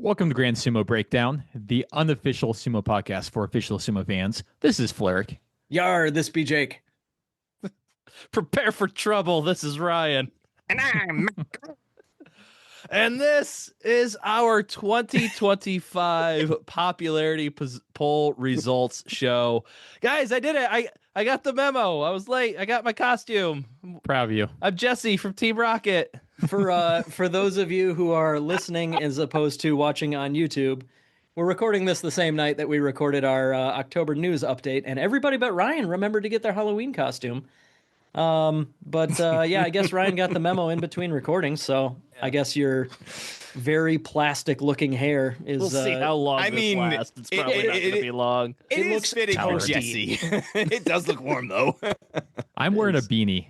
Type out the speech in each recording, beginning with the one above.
Welcome to Grand Sumo Breakdown, the unofficial sumo podcast for official sumo fans. This is Fleric. Yar, this be Jake. Prepare for trouble. This is Ryan. And I'm And this is our 2025 popularity poll results show. Guys, I did it. I got the memo. I was late. I got my costume. Proud of you. I'm Jesse from Team Rocket. For those of you who are listening as opposed to watching on YouTube, we're recording this the same night that we recorded our October news update, and everybody but Ryan remembered to get their Halloween costume. Yeah, I guess Ryan got the memo in between recordings, so I guess your very plastic looking hair is We'll see how long this lasts. It's probably not going to be long. It looks is fitting for toasty. Jesse. It does look warm though. I'm wearing a beanie.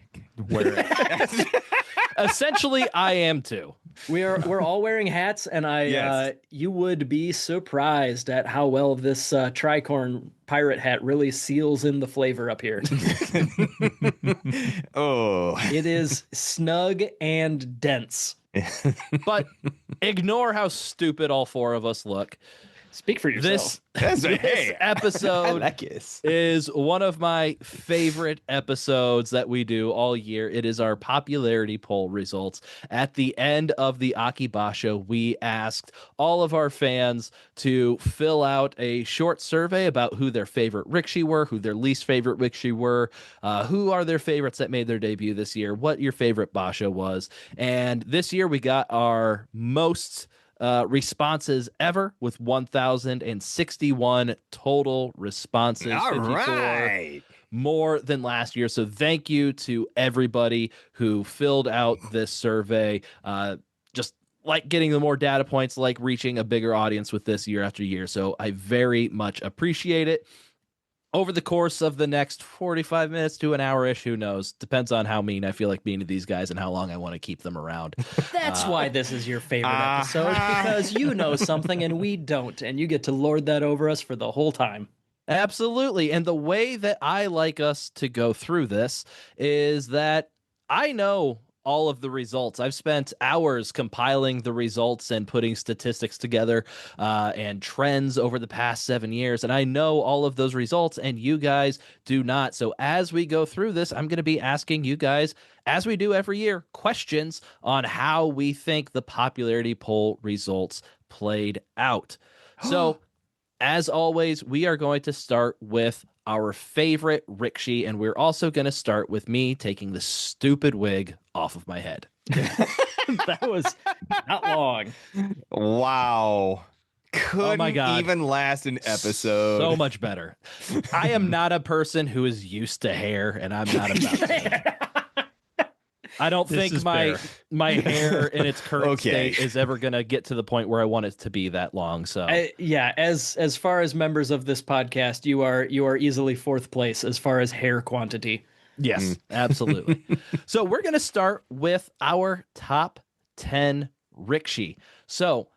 Essentially, I am too. We're all wearing hats, and Yes. you would be surprised at how well this tricorn pirate hat really seals in the flavor up here. Oh. It is snug and dense. But ignore how stupid all four of us look. Speak for yourself. That's This hey. I episode like this. is one of my favorite episodes that we do all year. It is our popularity poll results. At the end of the Akibasha, we asked all of our fans to fill out a short survey about who their favorite Rikishi were, who their least favorite Rikishi were, who are their favorites that made their debut this year, what your favorite Basha was. And this year we got our most responses ever with 1,061 total responses. All 54 right. more than last year. So thank you to everybody who filled out this survey. Just like getting the more data points, like reaching a bigger audience with this year after year. So I very much appreciate it. Over the course of the next 45 minutes to an hour-ish, who knows? Depends on how mean I feel like being to these guys and how long I want to keep them around. That's why this is your favorite episode, because you know something and we don't, and you get to lord that over us for the whole time. Absolutely. And the way that I like us to go through this is that I know all of the results. I've spent hours compiling the results and putting statistics together and trends over the past 7 years. And I know all of those results, and you guys do not. So as we go through this, I'm going to be asking you guys, as we do every year, questions on how we think the popularity poll results played out. So as always, we are going to start with our favorite Rikishi, and we're also going to start with me taking the stupid wig off of my head. That was not long. Wow. Couldn't God. even last an episode. So much better. I am not a person who is used to hair, and I'm not about that. I don't This think is my hair in its current Okay. state is ever going to get to the point where I want it to be that long. So Yeah, as far as members of this podcast, you are easily fourth place as far as hair quantity. yes, absolutely. So we're going to start with our top 10 Rikishi. So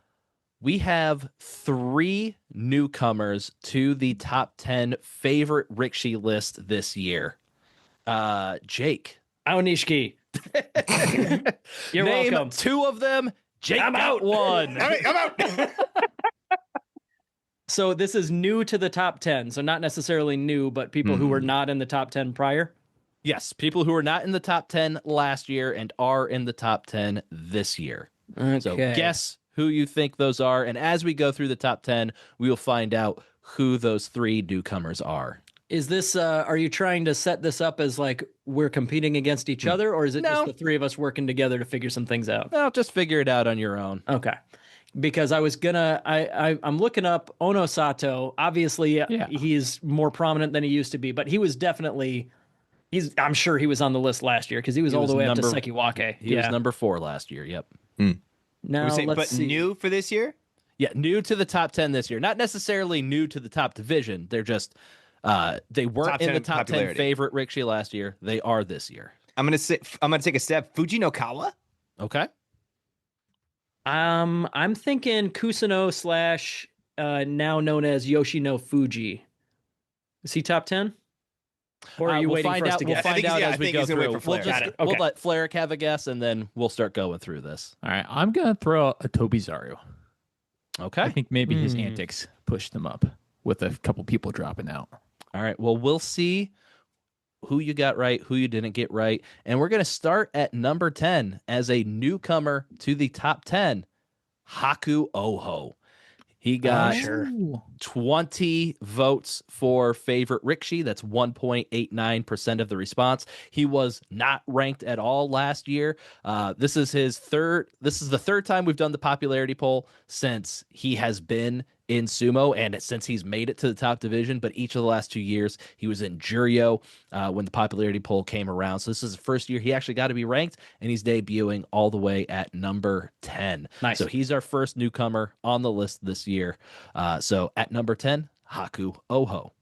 we have 3 newcomers to the top 10 favorite Rikishi list this year. Jake. Aonishiki. You're Name welcome. 2 of them. Jake I'm got out. 1. All right, I'm out. So this is new to the top 10. So not necessarily new, but people who were not in the top 10 prior. Yes, people who are not in the top 10 last year and are in the top 10 this year. So guess who you think those are. And as we go through the top 10, we will find out who those 3 newcomers are. Is this, are you trying to set this up as like we're competing against each other, or is it No. just the 3 of us working together to figure some things out? Well, just figure it out on your own. Okay. Because I was gonna, I'm looking up Ono Sato. Obviously, Yeah. he's more prominent than he used to be, but he was definitely, I'm sure he was on the list last year because he was all the way up to Sekiwake. He was number 4 last year. Yep. Now, let's But see. new for this year? Yeah, new to the top 10 this year. Not necessarily new to the top division. They're just they weren't Top in 10 the top 10 popularity. favorite Rikishi last year. They are this year. I'm gonna take a step. Fujinokawa? Okay. I'm thinking Kusuno slash now known as Yoshino Fuji. Is he top 10? Or are you we'll waiting find for us out, to we'll guess? find out I as we think go he's gonna wait through. for We'll, Flair. just, Got it. we'll Okay. let Fleric have a guess, and then we'll start going through this. All right, I'm going to throw a Tobizaru. Okay. I think maybe his Hmm. antics pushed them up with a couple people dropping out. All right. Well, we'll see who you got right, who you didn't get right. And we're going to start at number 10 as a newcomer to the top 10, Haku Oho. He got sure. 20 votes for favorite Rikishi. That's 1.89% of the response. He was not ranked at all last year. This is the third time we've done the popularity poll since he has been in sumo and since he's made it to the top division. But each of the last 2 years, he was in Juryo when the popularity poll came around. So this is the first year he actually got to be ranked, and he's debuting all the way at number 10. Nice. So he's our first newcomer on the list this year. So at number 10, Haku Oho.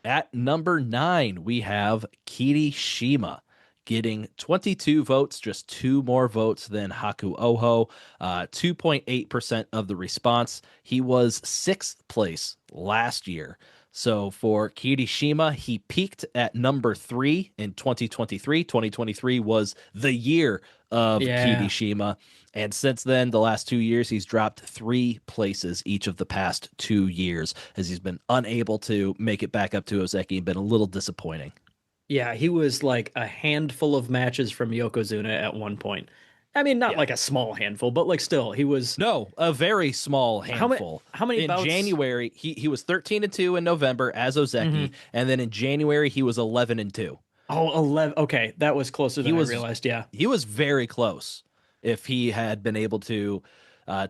At number 9, we have Kirishima getting 22 votes, just 2 more votes than Haku Oho, 2.8% of the response. He was 6th place last year. So for Kirishima, he peaked at number 3 in 2023. 2023 was the year of Kirishima. And since then, the last 2 years, he's dropped 3 places each of the past 2 years as he's been unable to make it back up to Ozeki and been a little disappointing. Yeah, he was like a handful of matches from Yokozuna at one point. I mean, not like a small handful, but like still, he was. No, a very small How handful. many in bouts? January, he was 13-2 in November as Ozeki, and then in January he was 11-2. Oh, 11. Okay, that was closer than I realized. Yeah. He was very close if he had been able to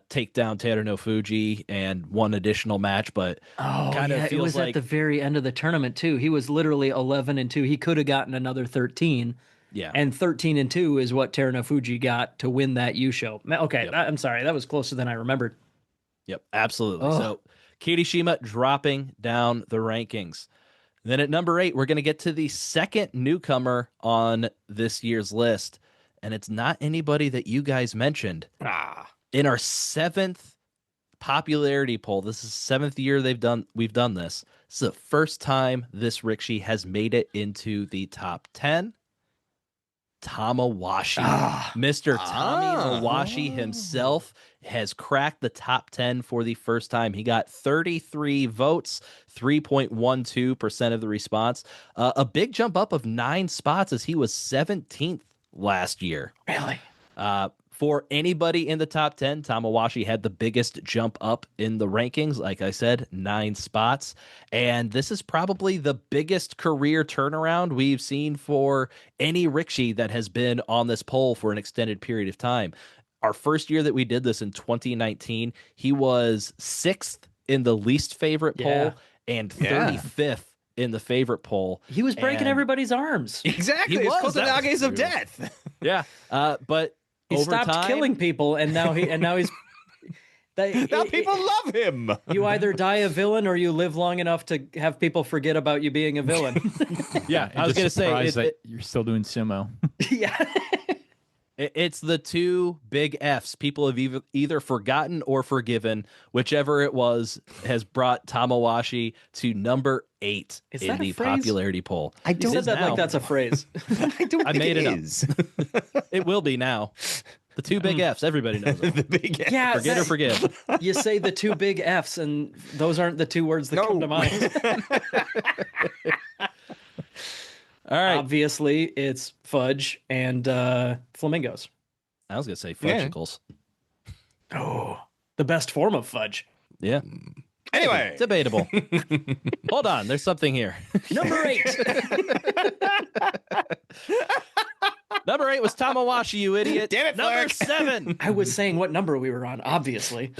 take down Teruno Fuji and one additional match, but It feels was like at the very end of the tournament too. He was literally 11-2. He could have gotten another 13. yeah. And 13-2 is what Teruno Fuji got to win that U show. Okay, Yep. I'm sorry. That was closer than I remembered. Yep, absolutely. Ugh. So Kirishima dropping down the rankings. Then at number 8, we're going to get to the second newcomer on this year's list, and it's not anybody that you guys mentioned. In our 7th popularity poll, this is the 7th year we've done this. This is the first time this Rikishi has made it into the top 10. Tamawashi. Mr. Tommy Mawashi himself has cracked the top 10 for the first time. He got 33 votes, 3.12% of the response. A big jump up of 9 spots as he was 17th last year. Really? For anybody in the top 10, Tamawashi had the biggest jump up in the rankings. Like I said, 9 spots. And this is probably the biggest career turnaround we've seen for any Rikishi that has been on this poll for an extended period of time. Our first year that we did this in 2019, he was 6th in the least favorite poll and 35th in the favorite poll. He was breaking everybody's arms. Exactly. He It's was. called the That was Nages of true. Death. Yeah. But He over stopped time, killing people, and now he's. Now people love him. You either die a villain or you live long enough to have people forget about you being a villain. Yeah, I was going to say that you're still doing sumo. Yeah. It's the 2 big Fs. People have either forgotten or forgiven. Whichever it was has brought Tamawashi to number 8 Is in that a the phrase? popularity poll. I You don't said that now. like that's a phrase. I don't I think made it up. is. It will be now. The 2 big Fs. Everybody knows it. The big Yeah, Forget or forgive. You say the 2 big F's, and those aren't the 2 words that come to mind. All right. Obviously, it's fudge and flamingos. I was going to say Yeah. fudgicles. Oh, the best form of fudge. Yeah. Anyway, Debatable. Hold on. There's something here. Number 8. Number 8 was Tamawashi, you idiot. Damn it, Number Fleck. 7. I was saying what number we were on, obviously.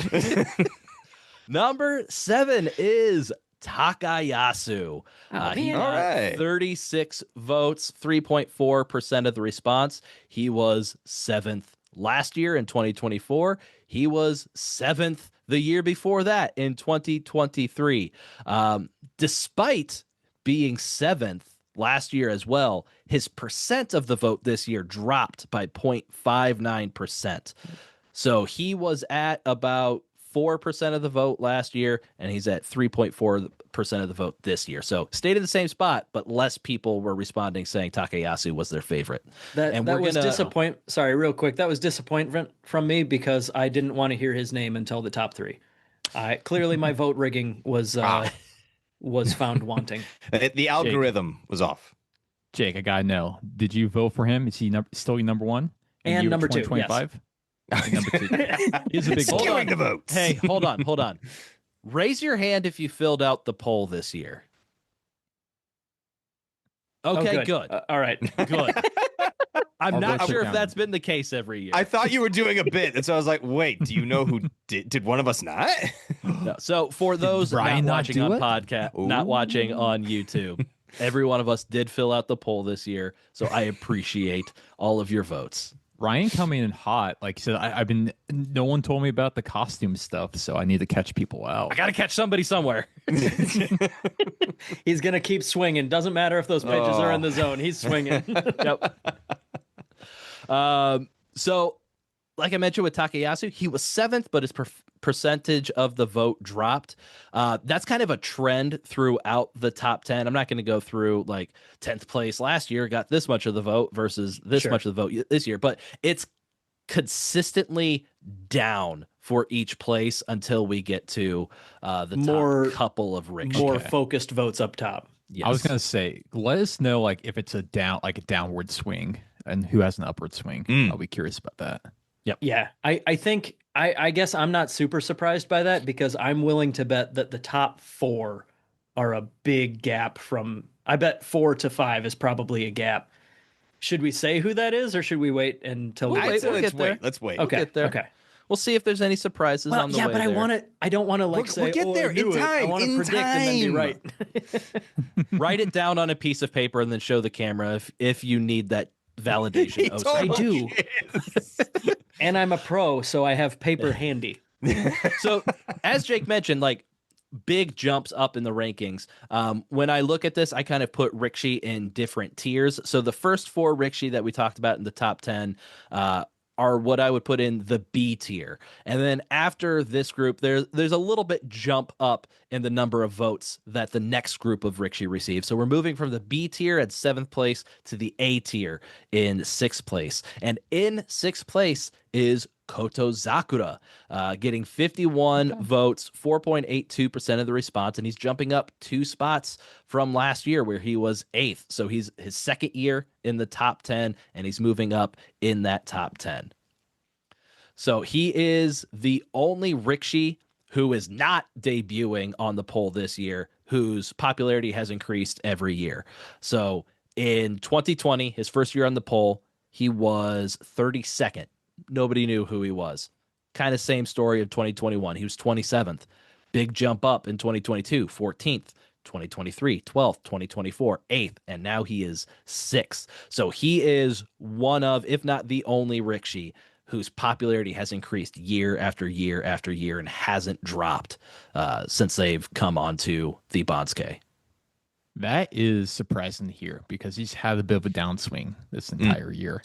Number 7 is Takayasu. He man. got All right. 36 votes, 3.4% of the response. He was 7th last year in 2024. He was 7th the year before that in 2023. Despite being 7th last year as well, his percent of the vote this year dropped by 0.59%. So he was at about 4% of the vote last year, and he's at 3.4% of the vote this year. So stayed in the same spot, but less people were responding saying Takayasu was their favorite. That was disappoint. Sorry, real quick. That was disappointment from me because I didn't want to hear his name until the top three. Clearly, my vote rigging was found wanting. The algorithm was off. Jake, I gotta know. Did you vote for him? Is he still your number one? And number two, 2025? Number two. He's a big Skewing the votes. Hey, hold on. Raise your hand if you filled out the poll this year. Okay, Oh, good. All right. Good. I'm I'll not write it sure if down. that's been the case every year. I thought you were doing a bit, and so I was like, "Wait, do you know who did? Did one of us not?" No. So for those Brian not not watching do on it? podcast, not watching on YouTube, every one of us did fill out the poll this year. So I appreciate all of your votes. Ryan coming in hot. Like I said, no one told me about the costume stuff, so I need to catch people out. I got to catch somebody somewhere. He's gonna keep swinging. Doesn't matter if those pitches are in the zone. He's swinging. Yep. So, like I mentioned with Takayasu, he was seventh, but his percentage of the vote dropped. That's kind of a trend throughout the top 10. I'm not going to go through like 10th place last year got this much of the vote versus this much of the vote this year, but it's consistently down for each place until we get to the top couple of Rick. More focused votes up top. Yes. I was gonna say, let us know like if it's a downward swing and who has an upward swing. I'll be curious about that. Yep. Yeah, I think I guess I'm not super surprised by that because I'm willing to bet that the top four are a big gap from. I bet 4 to 5 is probably a gap. Should we say who that is, or should we wait until we We'll get there? get there. Let's wait. Okay. get there. Okay. We'll see if there's any surprises on the way. Yeah, but there. I don't want to like say. We'll get there I knew in it. I time, want to in predict and then be time. right. Write it down on a piece of paper and then show the camera if you need that validation. I do. And I'm a pro, so I have paper handy. So, as Jake mentioned, like big jumps up in the rankings. When I look at this, I kind of put Rikishi in different tiers. So the first 4 Rikishi that we talked about in the top 10 are what I would put in the B tier. And then after this group, there's a little bit jump up in the number of votes that the next group of Rikishi receives. So we're moving from the B tier at 7th place to the A tier in 6th place. And in 6th place is Koto Zakura, getting 51 votes, 4.82% of the response, and he's jumping up 2 spots from last year where he was 8th. So he's his second year in the top 10, and he's moving up in that top 10. So he is the only Rikishi who is not debuting on the poll this year, whose popularity has increased every year. So in 2020, his first year on the poll, he was 32nd. Nobody knew who he was. Kind of same story of 2021. He was 27th. Big jump up in 2022, 14th, 2023, 12th, 2024, 8th, and now he is 6th. So he is one of, if not the only Rikishi whose popularity has increased year after year after year and hasn't dropped since they've come onto the Bansuke. That is surprising to hear because he's had a bit of a downswing this entire year.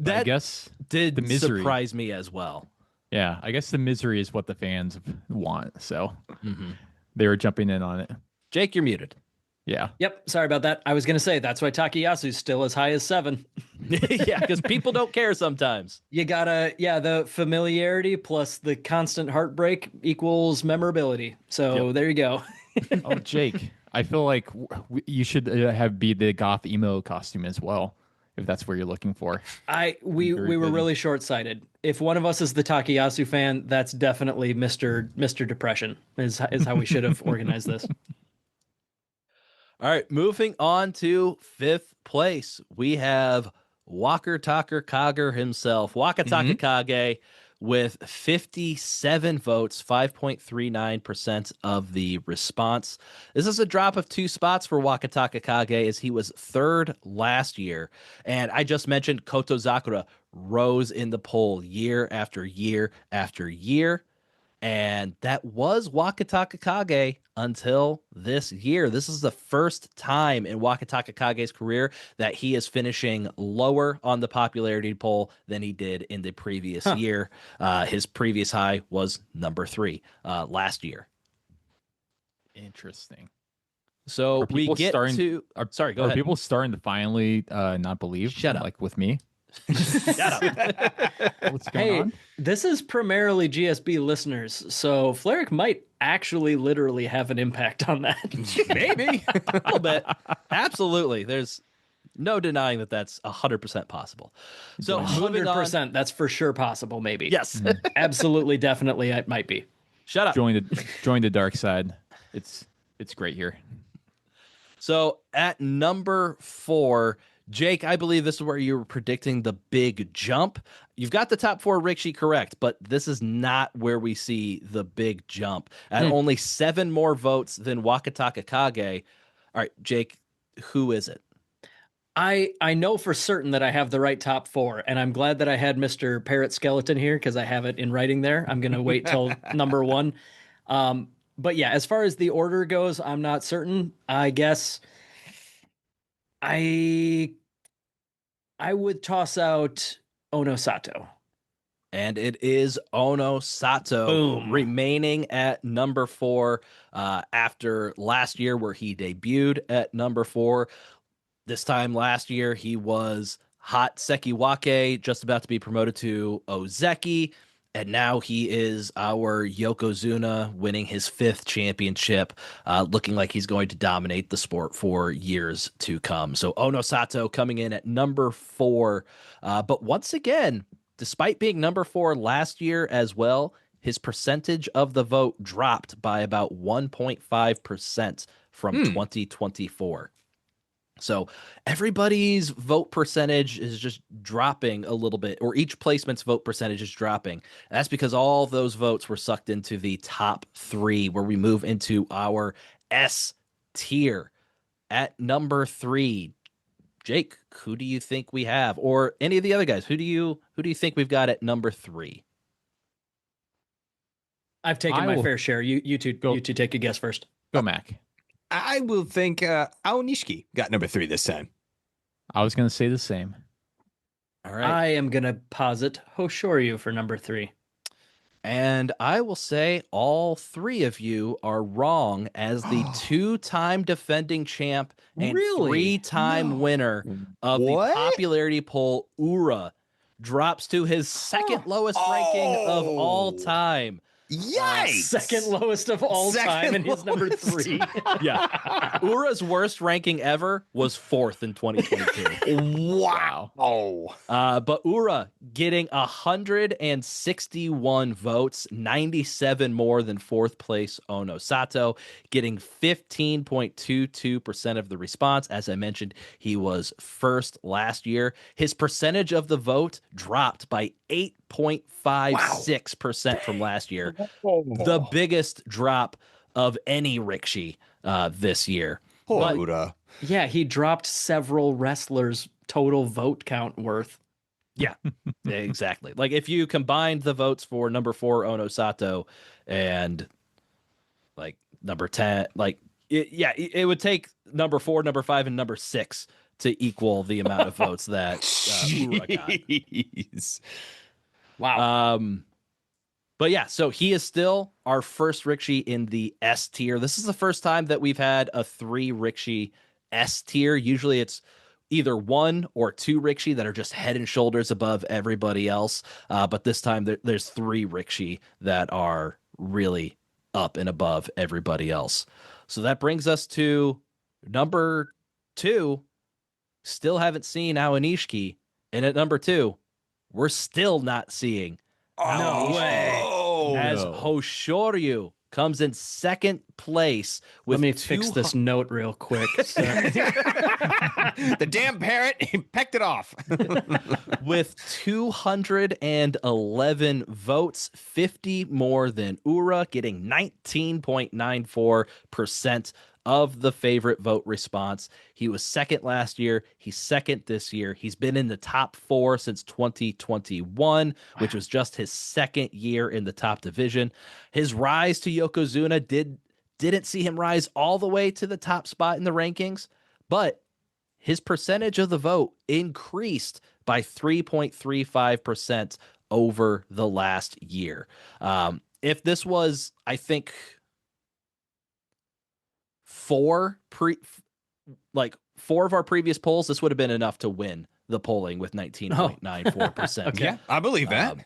That I guess did the misery surprise me as well. Yeah, I guess the misery is what the fans want, so they were jumping in on it. Jake, you're muted. Yeah. Yep. Sorry about that. I was going to say that's why Takayasu's still as high as 7. Yeah, because people don't care sometimes. You gotta, the familiarity plus the constant heartbreak equals memorability. So there you go. Oh, Jake, I feel like you should be the goth emo costume as well, if that's what you're looking for. We were really short-sighted. If one of us is the Takayasu fan, that's definitely Mr. Depression is how we should have organized this. All right, moving on to 5th place. We have Walker Tucker Kage himself, Wakataka Kage, with 57 votes, 5.39% of the response. This is a drop of 2 spots for Wakataka Kage as he was 3rd last year. And I just mentioned Koto Zakura rose in the poll year after year after year. And that was Wakataka Kage until this year. This is the first time in Wakataka Kage's career that he is finishing lower on the popularity poll than he did in the previous year. His previous high was number 3 last year. Interesting. So we get to. Sorry, go are ahead. people starting to finally not believe? Shut up. Like with me? Shut up. What's going Hey, on? this is primarily GSB listeners, so Fleric might actually literally have an impact on that. Maybe. A little bit. Absolutely. There's no denying that that's 100% possible. So moving on. 100%, that's for sure possible, maybe. Yes. Absolutely, definitely, it might be. Shut up. Join the dark side. It's great here. So at number 4, Jake, I believe this is where you were predicting the big jump. You've got the top 4 Rikishi correct, but this is not where we see the big jump. At only 7 more votes than Wakataka Kage. All right, Jake, who is it? I know for certain that I have the right top 4, and I'm glad that I had Mr. Parrot Skeleton here because I have it in writing there. I'm going to wait till number 1. But yeah, as far as the order goes, I'm not certain. I guess I would toss out Ono Sato. And it is Ono Sato. Boom. Remaining at number 4 after last year where he debuted at number 4. This time last year, he was hot Sekiwake, just about to be promoted to Ozeki. And now he is our Yokozuna, winning his 5th championship, looking like he's going to dominate the sport for years to come. So Ono Sato coming in at number 4. But once again, despite being number 4 last year as well, his percentage of the vote dropped by about 1.5% from 2024. So everybody's vote percentage is just dropping a little bit, or each placement's vote percentage is dropping. And that's because all those votes were sucked into the top 3, where we move into our S tier. At number 3, Jake, who do you think we have? Or any of the other guys, who do you think we've got at number 3? I've taken my fair share. You two take a guess first. Go, Mac. I will think Aonishiki got number 3 this time. I was going to say the same. All right. I am going to posit Hoshoryu for number 3. And I will say all 3 of you are wrong, as the 2-time defending champ and Really? 3-time winner of the popularity poll, Ura, drops to his second lowest ranking of all time. Yikes! Second lowest of all time, and he's number 3. Yeah. Ura's worst ranking ever was 4th in 2022. Wow. But Ura getting 161 votes, 97 more than 4th place Ono Sato, getting 15.22% of the response. As I mentioned, he was 1st last year. His percentage of the vote dropped by 8.56% from last year. The biggest drop of any Rikishi this year. Poor Ura. Yeah, he dropped several wrestlers' total vote count worth. Yeah, exactly. Like if you combined the votes for number 4 Ono Sato and like number 10, like it would take number 4, number 5, and number 6 to equal the amount of votes that Ura got. Jeez. Wow. But yeah, so he is still our first Rikishi in the S tier. This is the first time that we've had a 3 Rikishi S tier. Usually it's either 1 or 2 Rikishi that are just head and shoulders above everybody else. But this time there's 3 Rikishi that are really up and above everybody else. So that brings us to number 2. Still haven't seen Aonishiki. And at number 2, we're still not seeing No way. as Hoshoryu comes in 2nd place with Let me fix this note real quick. The damn parrot, he pecked it off. with 211 votes, 50 more than Ura, getting 19.94% of the favorite vote response. He was second last year. He's second this year. He's been in the top 4 since 2021, which was just his second year in the top division. His rise to Yokozuna didn't see him rise all the way to the top spot in the rankings, but his percentage of the vote increased by 3.35% over the last year. If this was, I think, four of our previous polls, this would have been enough to win the polling with 19.94%. Okay. Yeah, I believe that.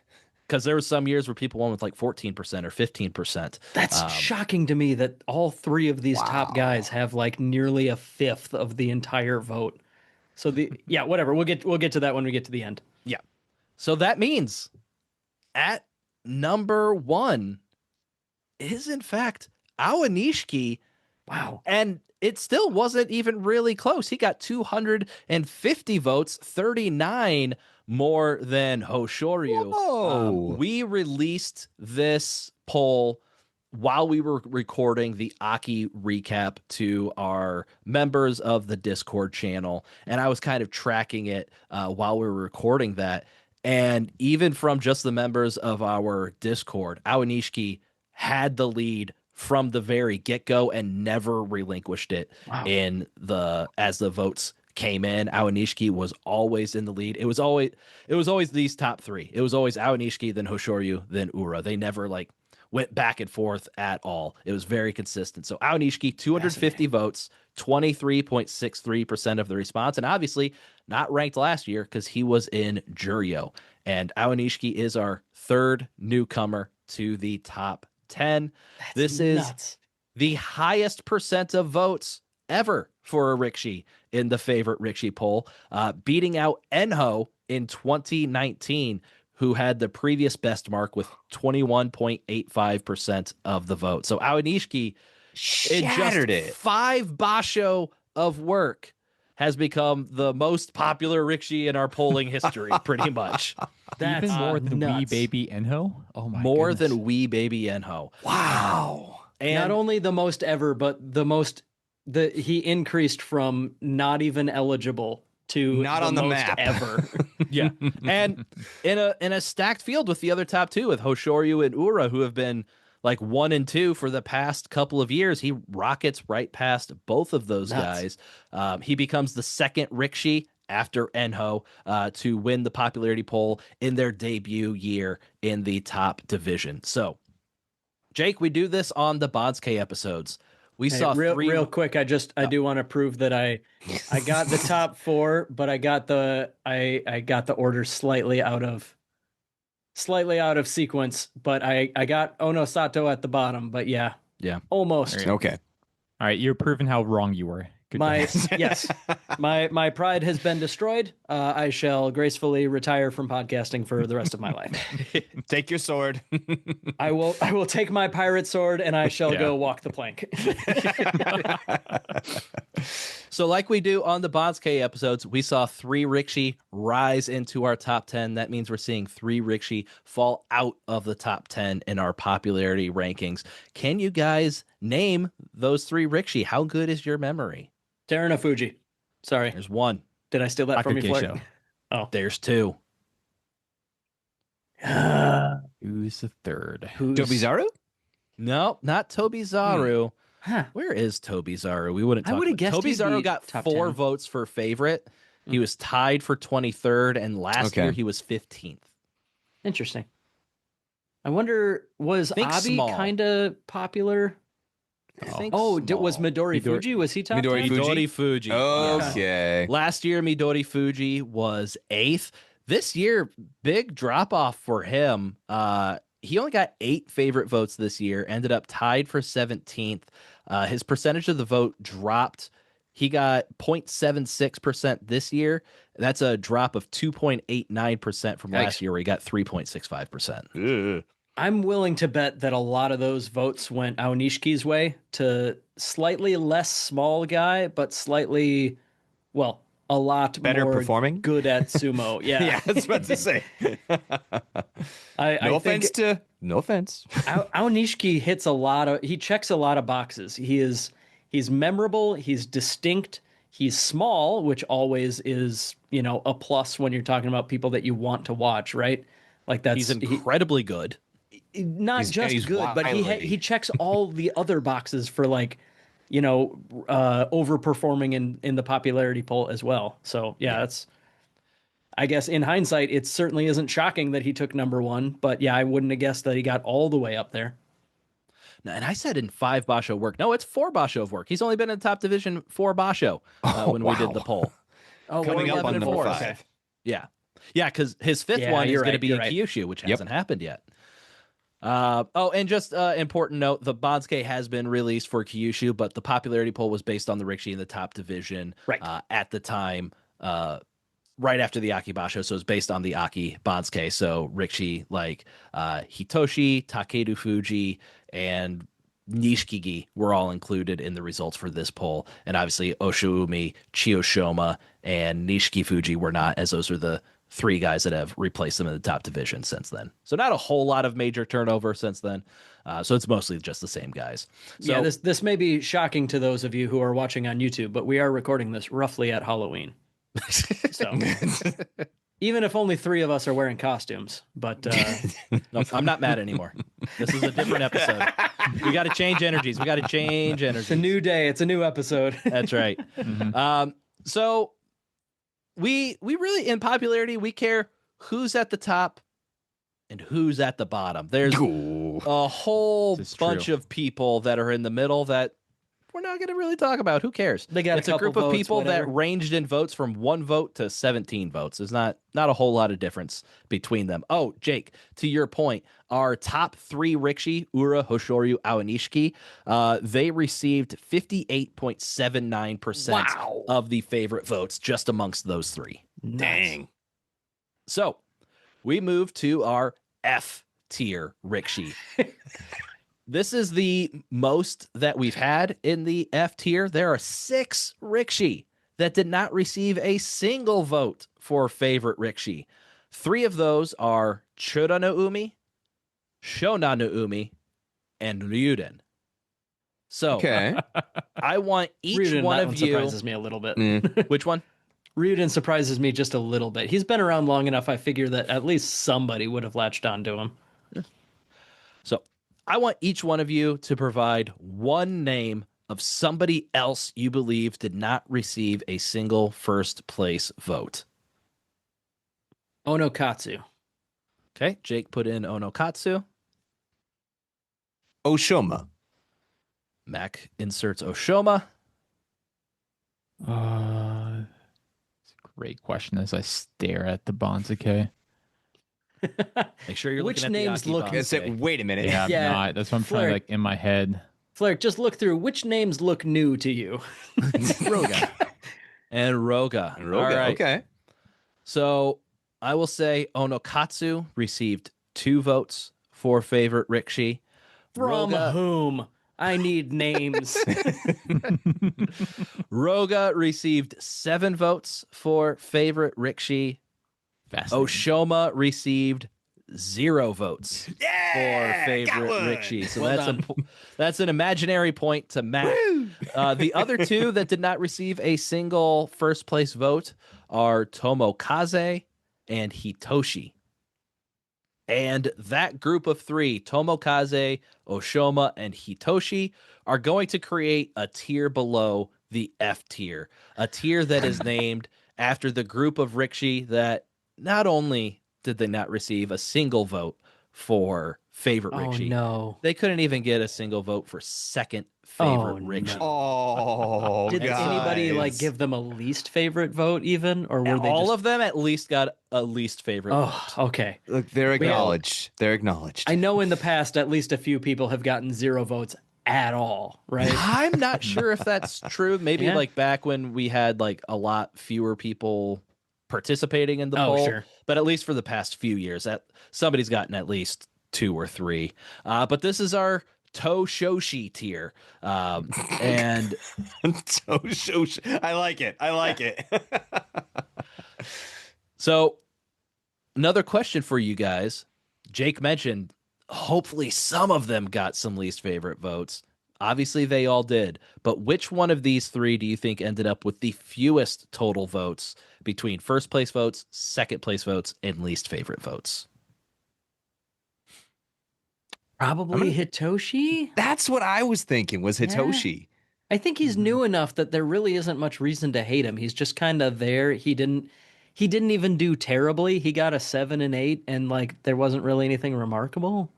Because there were some years where people won with like 14% or 15%. That's shocking to me that all 3 of these top guys have like nearly a fifth of the entire vote. So whatever. We'll get to that when we get to the end. Yeah. So that means at number 1 is in fact Awanishki. Wow. And it still wasn't even really close. He got 250 votes, 39 more than Hoshoryu. Whoa. We released this poll while we were recording the Aki recap to our members of the Discord channel. And I was kind of tracking it while we were recording that. And even from just the members of our Discord, Awanishki had the lead from the very get-go and never relinquished it. Wow. As the votes came in. Awanishki was always in the lead. It was always these top 3. It was always Awanishki, then Hoshoryu, then Ura. They never went back and forth at all. It was very consistent. So Awanishki, 250 votes, 23.63% of the response, and obviously not ranked last year because he was in Juryo. And Awanishki is our 3rd newcomer to the top 10. This is the highest percent of votes ever for a Rikshi in the favorite Rikshi poll, beating out Enho in 2019, who had the previous best mark with 21.85% of the vote. So Awanishki, in just 5 basho of work, has become the most popular Rikshi in our polling history, pretty much. That's even more than nuts. Wee Baby Enho? Oh my More goodness. than Wee Baby Enho. Wow. And not only the most ever, but he increased from not even eligible to not the on the most map ever. Yeah. And in a stacked field with the other top 2, with Hoshoryu and Ura, who have been 1 and 2 for the past couple of years, he rockets right past both of those guys. He becomes the 2nd Rikshi after Enho to win the popularity poll in their debut year in the top division. So, Jake, we do this on the Bodske episodes. We saw real quick. I do want to prove that I got the top 4, but I got the order slightly out of sequence. But I got Ono Sato at the bottom. But yeah, almost. Okay. All right, you're proving how wrong you were. Good Yes, my pride has been destroyed. I shall gracefully retire from podcasting for the rest of my life. Take your sword. I will take my pirate sword and I shall go walk the plank. So like we do on the Bodske episodes, we saw 3 Rikshi rise into our top 10. That means we're seeing 3 Rikshi fall out of the top 10 in our popularity rankings. Can you guys name those 3 Rikshi? How good is your memory? Terunofuji. Sorry. There's 1. Did I steal that from you, Flirt? Oh. There's 2. Who's the 3rd? Tobizaru? No, not Tobizaru. Huh. Where is Tobizaru? We wouldn't talk. I would have guessed Tobizaru got 4 votes for favorite. He was tied for 23rd, and last year he was 15th. Interesting. I wonder, was Abi kind of popular? Was Midori Fuji? Was he top 10? Midori Fuji. Okay. Yes. Last year, Midori Fuji was 8th. This year, big drop off for him. He only got 8 favorite votes this year, ended up tied for 17th. His percentage of the vote dropped. He got 0.76% this year. That's a drop of 2.89% from last year, where he got 3.65%. I'm willing to bet that a lot of those votes went Aonishki's way to slightly less small guy, but slightly, a lot better more performing, good at sumo. Yeah, yeah, I was about to say. No offense. Aonishki hits he checks a lot of boxes. He's memorable. He's distinct. He's small, which always is, a plus when you're talking about people that you want to watch, right? Like He's incredibly good. Not just he's good, but he wily. checks all the other boxes for like, overperforming in the popularity poll as well. So yeah, that's. I guess in hindsight, it certainly isn't shocking that he took number one, but yeah, I wouldn't have guessed that he got all the way up there. And I said in 5 Basho work. No, it's 4 Basho of work. He's only been in top division 4 Basho when we did the poll. Oh, Coming up 11 on and number 4. 5. Okay. Yeah. Yeah, because his 5th Yeah, one is you're going to right, be you're in right. Kyushu, which hasn't happened yet. And just important note, the Bansuke has been released for Kyushu, but the popularity poll was based on the Rikshi in the top division Right. At the time, right after the Aki Basho, so it's based on the Aki Bansuke. So Rikshi like Hitoshi, Takeru Fuji, and Nishikigi were all included in the results for this poll. And obviously Oshoumi, Chiyoshoma, and Nishiki Fuji were not, as those are the 3 guys that have replaced them in the top division since then. So not a whole lot of major turnover since then. So it's mostly just the same guys. So, Yeah, this may be shocking to those of you who are watching on YouTube, but we are recording this roughly at Halloween. So even if only 3 of us are wearing costumes, but no, I'm not mad anymore. This is a different episode. We got to change energies. it's a new day. It's a new episode. That's right. So we really, in popularity, we care who's at the top and who's at the bottom. There's a whole bunch of people that are in the middle that we're not going to really talk about. Who cares? They got it's a a group couple of votes, people whatever. that ranged in votes from 1 vote to 17 votes. There's not a whole lot of difference between them. Oh, Jake, to your point, our top 3 Rikshi, Ura, Hoshoryu, Aonishiki, they received 58.79% of the favorite votes just amongst those 3. Dang. So we move to our F tier Rikshi. This is the most that we've had in the F tier. There are 6 Rikshi that did not receive a single vote for favorite Rikshi. 3 of those are Chura no Umi, Shona no Umi, and Ryuden. So Okay. I want each Ryuden, one that of one you. surprises me a little bit. Which one? Ryuden surprises me just a little bit. He's been around long enough. I figure that at least somebody would have latched onto him. So I want each one of you to provide one name of somebody else you believe did not receive a single first place vote. Onokatsu. Okay, Jake put in Onokatsu. Oshoma. Mac inserts Oshoma. It's a great question as I stare at the Banzuke. Make sure you're Which looking at names the look- Aki I said, Bansuke. wait a minute. Yeah, Yeah, I'm not. That's what I'm trying Flare. to like in my head. Flair, just look through which names look new to you. Roga. And Roga. Roga, All right. okay. So I will say Onokatsu received 2 votes for favorite Rikshi. From Roga, whom? I need names. Roga received 7 votes for favorite Rikshi. Fascinating. Oshoma received 0 votes for Yeah, favorite got one. Rikshi. So Well that's done. that's an imaginary point to Matt. The other 2 that did not receive a single first place vote are Tomokaze and Hitoshi. And that group of 3, Tomokaze, Oshoma, and Hitoshi, are going to create a tier below the F tier, a tier that is named after the group of Rikshi that not only did they not receive a single vote for favorite Oh Rikshi, no. they couldn't even get a single vote for second favorite Oh, Rikshi. no. Oh, Did anybody like guys. give them a least favorite vote even, or were they All just... of them at least got a least favorite Oh, vote. okay. Look, they're acknowledged. They're acknowledged. I know in the past at least a few people have gotten 0 votes at all, right? I'm not sure if that's true. Maybe Yeah. like back when we had like a lot fewer people participating in the Oh, poll. sure. But at least for the past few years, that somebody's gotten at least 2 or 3. But this is our To Shoshi tier. And I like it. I like it. so another question for you guys. Jake mentioned hopefully some of them got some least favorite votes. Obviously, they all did. But which one of these three do you think ended up with the fewest total votes between first place votes, second place votes, and least favorite votes? Probably Hitoshi. That's what I was thinking was Hitoshi. I think he's new enough that there really isn't much reason to hate him. He's just kind of there. He didn't even do terribly. He got a 7 and 8, and like there wasn't really anything remarkable.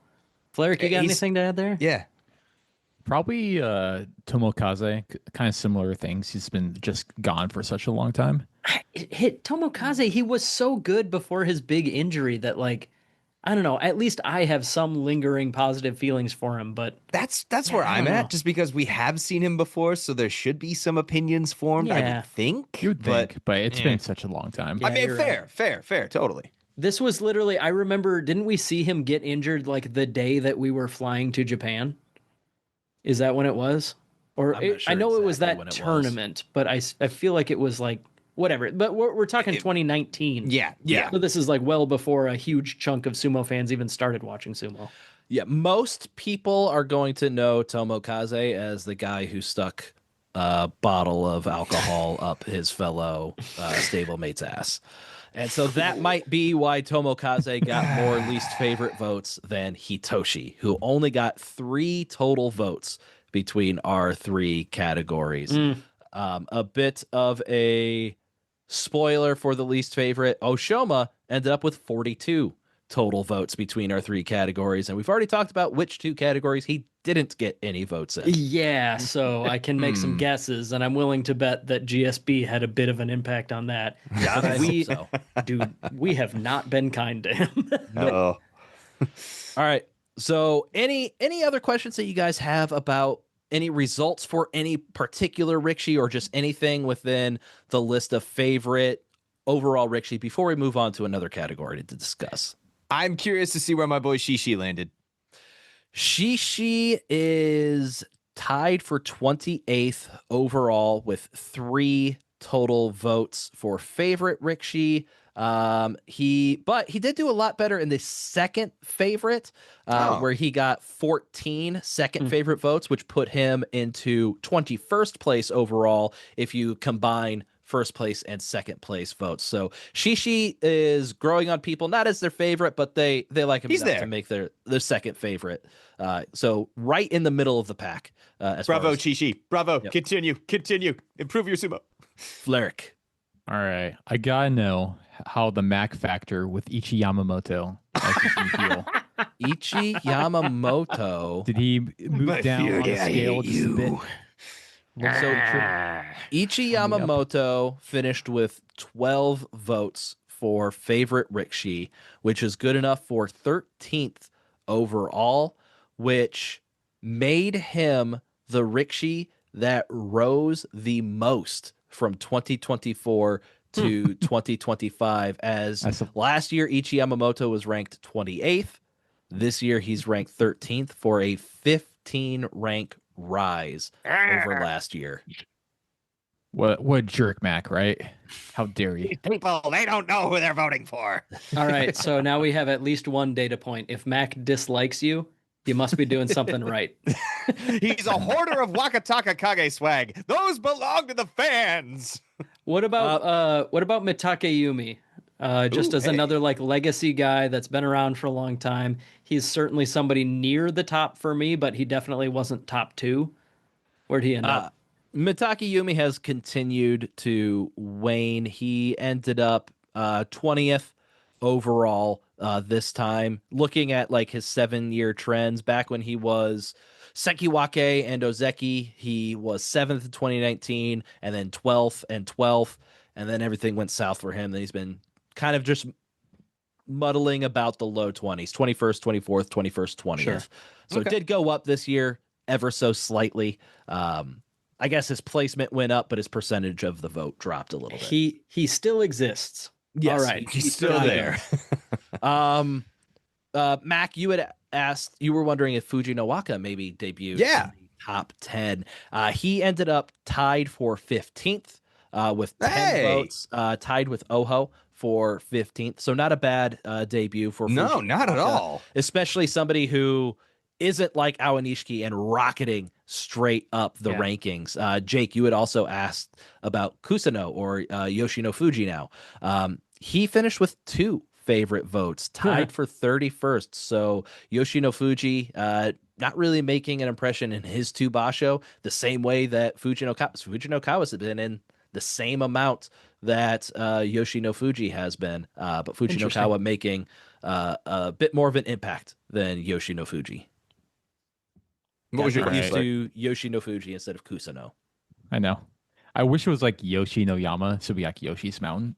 Flerick, you got anything to add there? Yeah. Probably Tomokaze, kind of similar things. He's been just gone for such a long time. Hit Tomokaze, he was so good before his big injury that like I don't know, at least I have some lingering positive feelings for him, but That's where I I'm don't at, know. just because we have seen him before, so there should be some opinions formed, I Yeah. would think. You would think, but it's eh. been such a long time. Yeah, I mean, you're fair, totally. this was literally I remember, didn't we see him get injured like the day that we were flying to Japan? Is that when it was? Or I'm not sure I know it was exactly that when it was. tournament, but I feel like it was like whatever. But we're talking 2019. Yeah. So this is like well before a huge chunk of sumo fans even started watching sumo. Yeah, most people are going to know Tomokaze as the guy who stuck a bottle of alcohol up his fellow stablemate's ass. And so that might be why Tomokaze got more least favorite votes than Hitoshi, who only got 3 total votes between our 3 categories. A bit of a spoiler for the least favorite, Oshoma ended up with 42 total votes between our 3 categories. And we've already talked about which 2 categories he didn't get any votes in. Yeah, so I can make some guesses, and I'm willing to bet that GSB had a bit of an impact on that. Yeah, I hope so. Dude, we have not been kind to him. Oh. All right. So any other questions that you guys have about any results for any particular Rikishi or just anything within the list of favorite overall Rikishi before we move on to another category to discuss? I'm curious to see where my boy Shishi landed. Shishi is tied for 28th overall with 3 total votes for favorite Rikishi. He did do a lot better in the second favorite, where he got 14 second favorite votes, which put him into 21st place overall if you combine first place and second place votes. So Shishi is growing on people, not as their favorite, but they like him enough to make their second favorite. So right in the middle of the pack. Bravo, Shishi. Bravo. Yep. Continue. Improve your sumo. Flerick. All right, I gotta know how the Mac factor with Ichi Yamamoto makes me feel. Ichi Yamamoto. Did he move down on the scale just a bit? So Ichi Yamamoto finished with 12 votes for favorite Rikishi, which is good enough for 13th overall, which made him the Rikishi that rose the most from 2024 to 2025, as last year Ichi Yamamoto was ranked 28th. This year he's ranked 13th for a 15 rank rise over last year. What jerk, Mac, right? How dare you? People, they don't know who they're voting for. All right, so now we have at least one data point. If Mac dislikes you, you must be doing something right. He's a hoarder of Wakataka Kage swag. Those belong to the fans. What about Mitake Yumi? Just as another like legacy guy that's been around for a long time. He's certainly somebody near the top for me, but he definitely wasn't top 2. Where'd he end up? Mitake Yumi has continued to wane. He ended up 20th overall this time. Looking at like his 7-year trends, back when he was Sekiwake and Ozeki, he was 7th in 2019, and then 12th and 12th, and then everything went south for him. Then he's been kind of just muddling about the low 20s, 21st, 24th, 21st, 20th. Sure. So it did go up this year ever so slightly. I guess his placement went up, but his percentage of the vote dropped a little bit. He still exists. Yes, All right. He's still there. Mac, you had asked, you were wondering if Fuji Nowaka maybe debuted Yeah. in the top 10. He ended up tied for 15th with 10 votes, tied with Oho for 15th. So not a bad debut for No, Fuji not at Nowaka, all. especially somebody who isn't like Awanishiki and rocketing straight up the Yeah. rankings. Jake, you had also asked about Kusano or Yoshino Fuji now. He finished with 2 favorite votes, tied for 31st. So Yoshino Fuji, not really making an impression in his 2 basho the same way that Fujinokawa's been in the same amount that Yoshino Fuji has been. But Fujinokawa making a bit more of an impact than Yoshino Fuji. What was your Get used question? to Yoshino Fuji instead of Kusano. I know. I wish it was like Yoshi no Yama, so it'd be like Yoshi's Mountain.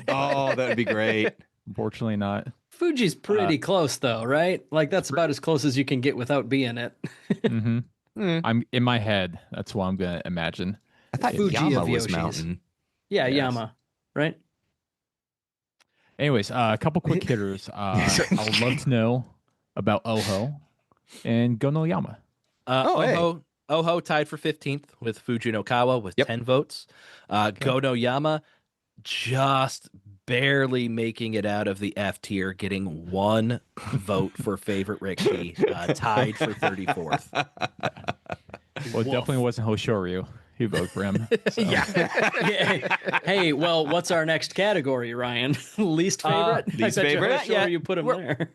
Oh, that would be great. Unfortunately, not. Fuji's pretty close though, right? Like that's about as close as you can get without being it. Hmm. I'm in my head. That's what I'm gonna imagine. I thought Fuji Yama of was Yoshis. mountain. Yeah, Yes. Yama, right? Anyways, a couple quick hitters. I would love to know about Oho and Gonoyama. Oho, Oho tied for 15th with Fujinokawa with 10 votes. Gonoyama just barely making it out of the F tier, getting 1 vote for favorite Rikshi, tied for 34th. Well, it definitely wasn't Hoshoryu who voted for him. So. Hey, well, what's our next category, Ryan? Least favorite? Least I bet favorite? Sure, Yeah, you put him there.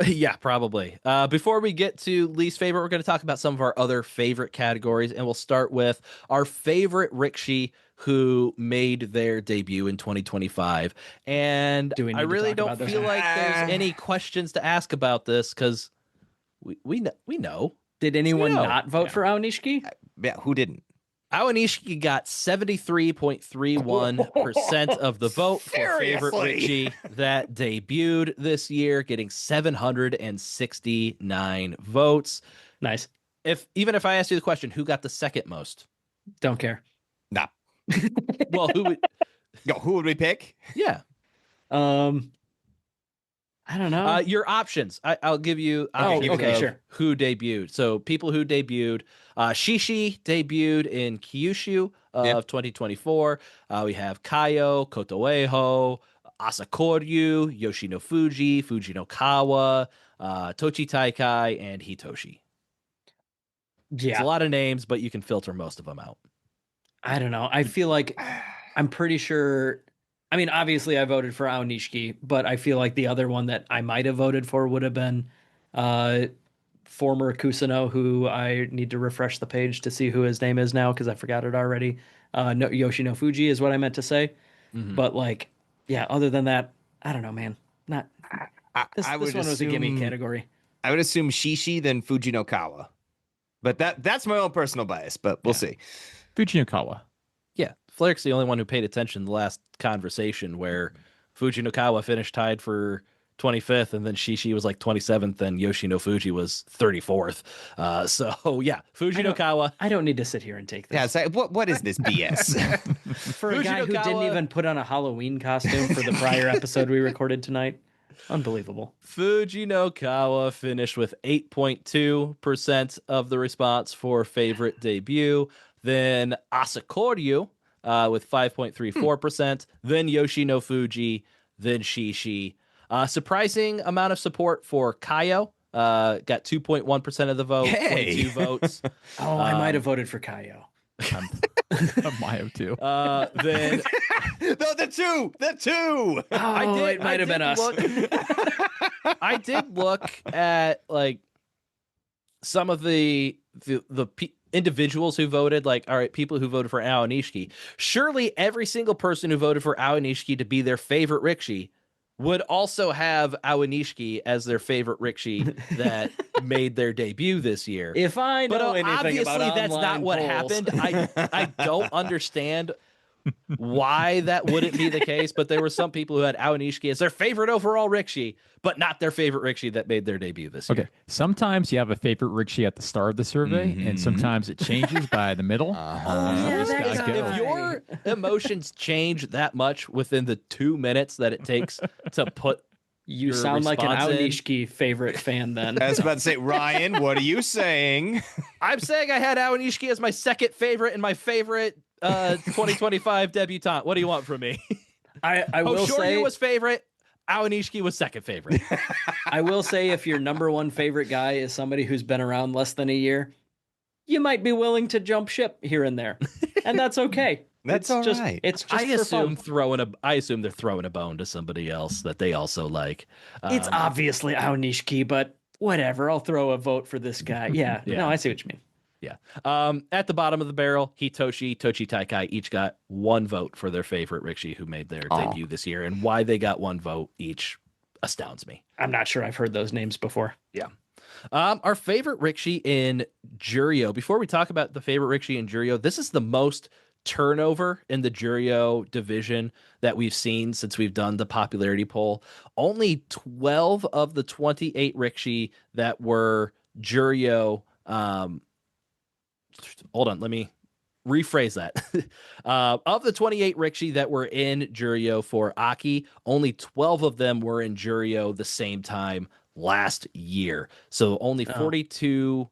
Yeah, probably. Before we get to least favorite, we're going to talk about some of our other favorite categories, and we'll start with our favorite Rikshi who made their debut in 2025. And Do we need I to really talk don't about this? feel like there's any questions to ask about this because we know. Did anyone No. not vote for Aonishiki? Yeah, who didn't? Aonishiki got 73.31% of the vote for favorite Seriously? Rikshi that debuted this year, getting 769 votes. Nice. Even if I asked you the question, who got the second most? Don't care. Nah. Well, who would? Yo, who would we pick? Yeah. I don't know. Your options. I'll give you options okay, of sure. who debuted. So people who debuted. Shishi debuted in Kyushu of 2024. We have Kaio, Kotoeho, Asakoryu, Yoshino Fuji, Fujinokawa, Tochi Taikai, and Hitoshi. It's a Yeah. lot of names, but you can filter most of them out. I don't know. I feel like I'm pretty sure. I mean, obviously, I voted for Aonishiki, but I feel like the other one that I might have voted for would have been former Kusano, who I need to refresh the page to see who his name is now because I forgot it already. No, Yoshino Fuji is what I meant to say. Mhm. But like, yeah, other than that, I don't know, man. Not this I this would one was a gimme assume- category. I would assume Shishi, then Fujinokawa. But that's my own personal bias, but we'll see. Fujinokawa. Yeah, Flair's the only one who paid attention to the last conversation where Fujinokawa finished tied for 25th, and then Shishi was like 27th, and Yoshino Fuji was 34th. So yeah, Fujinokawa. I don't need to sit here and take this. Yeah, it's like, what is this BS? For a guy who didn't Fujinokawa- even put on a Halloween costume for the prior episode we recorded tonight. Unbelievable. Fujinokawa finished with 8.2% of the response for favorite debut. Then Asakoryu with 5.34%. Then Yoshino Fuji. Then Shishi. Surprising amount of support for Kaio. Got 2.1% of the vote. Hey. 22 votes. Oh, I might have voted for Kaio. I might have too. Then No, the two. Oh, it might have been us. I did look at like some of the individuals who voted, like, all right, people who voted for Aonishiki. Surely every single person who voted for Aonishiki to be their favorite Rikshi would also have Aonishiki as their favorite Rikshi that made their debut this year. If I know But anything obviously about that's not online what polls. happened. I don't understand why that wouldn't be the case, but there were some people who had Aonishiki as their favorite overall Rikshi, but not their favorite Rikshi that made their debut this year. Okay. Sometimes you have a favorite Rikshi at the start of the survey, and sometimes it changes by the middle. yeah, Just that gotta guy. go. If your emotions change that much within the 2 minutes that it takes to put You your sound like an response in- Aonishiki favorite fan then. I was about to say, Ryan, what are you saying? I'm saying I had Aonishiki as my second favorite and my favorite 2025 debutante. What do you want from me? I will say Hoshoryu was favorite. Aonishiki was second favorite. I will say if your number one favorite guy is somebody who's been around less than a year, you might be willing to jump ship here and there, and that's okay. That's it's all just right. it's just I for assume fun. I assume they're throwing a bone to somebody else that they also like. It's Um, obviously Aonishiki, but whatever. I'll throw a vote for this guy. Yeah, Yeah. no, I see what you mean. Yeah. At the bottom of the barrel, Hitoshi, Tochi Taikai each got one vote for their favorite Rikshi who made their debut this year. And why they got one vote each astounds me. I'm not sure I've heard those names before. Yeah. Our favorite Rikshi in Juryo. Before we talk about the favorite Rikshi in Juryo, this is the most turnover in the Juryo division that we've seen since we've done the popularity poll. Only 12 of the 28 Rikshi that were Juryo hold on, let me rephrase that. Of the 28 Rikshi that were in Juryo for Aki, only 12 of them were in Juryo the same time last year. So only 42%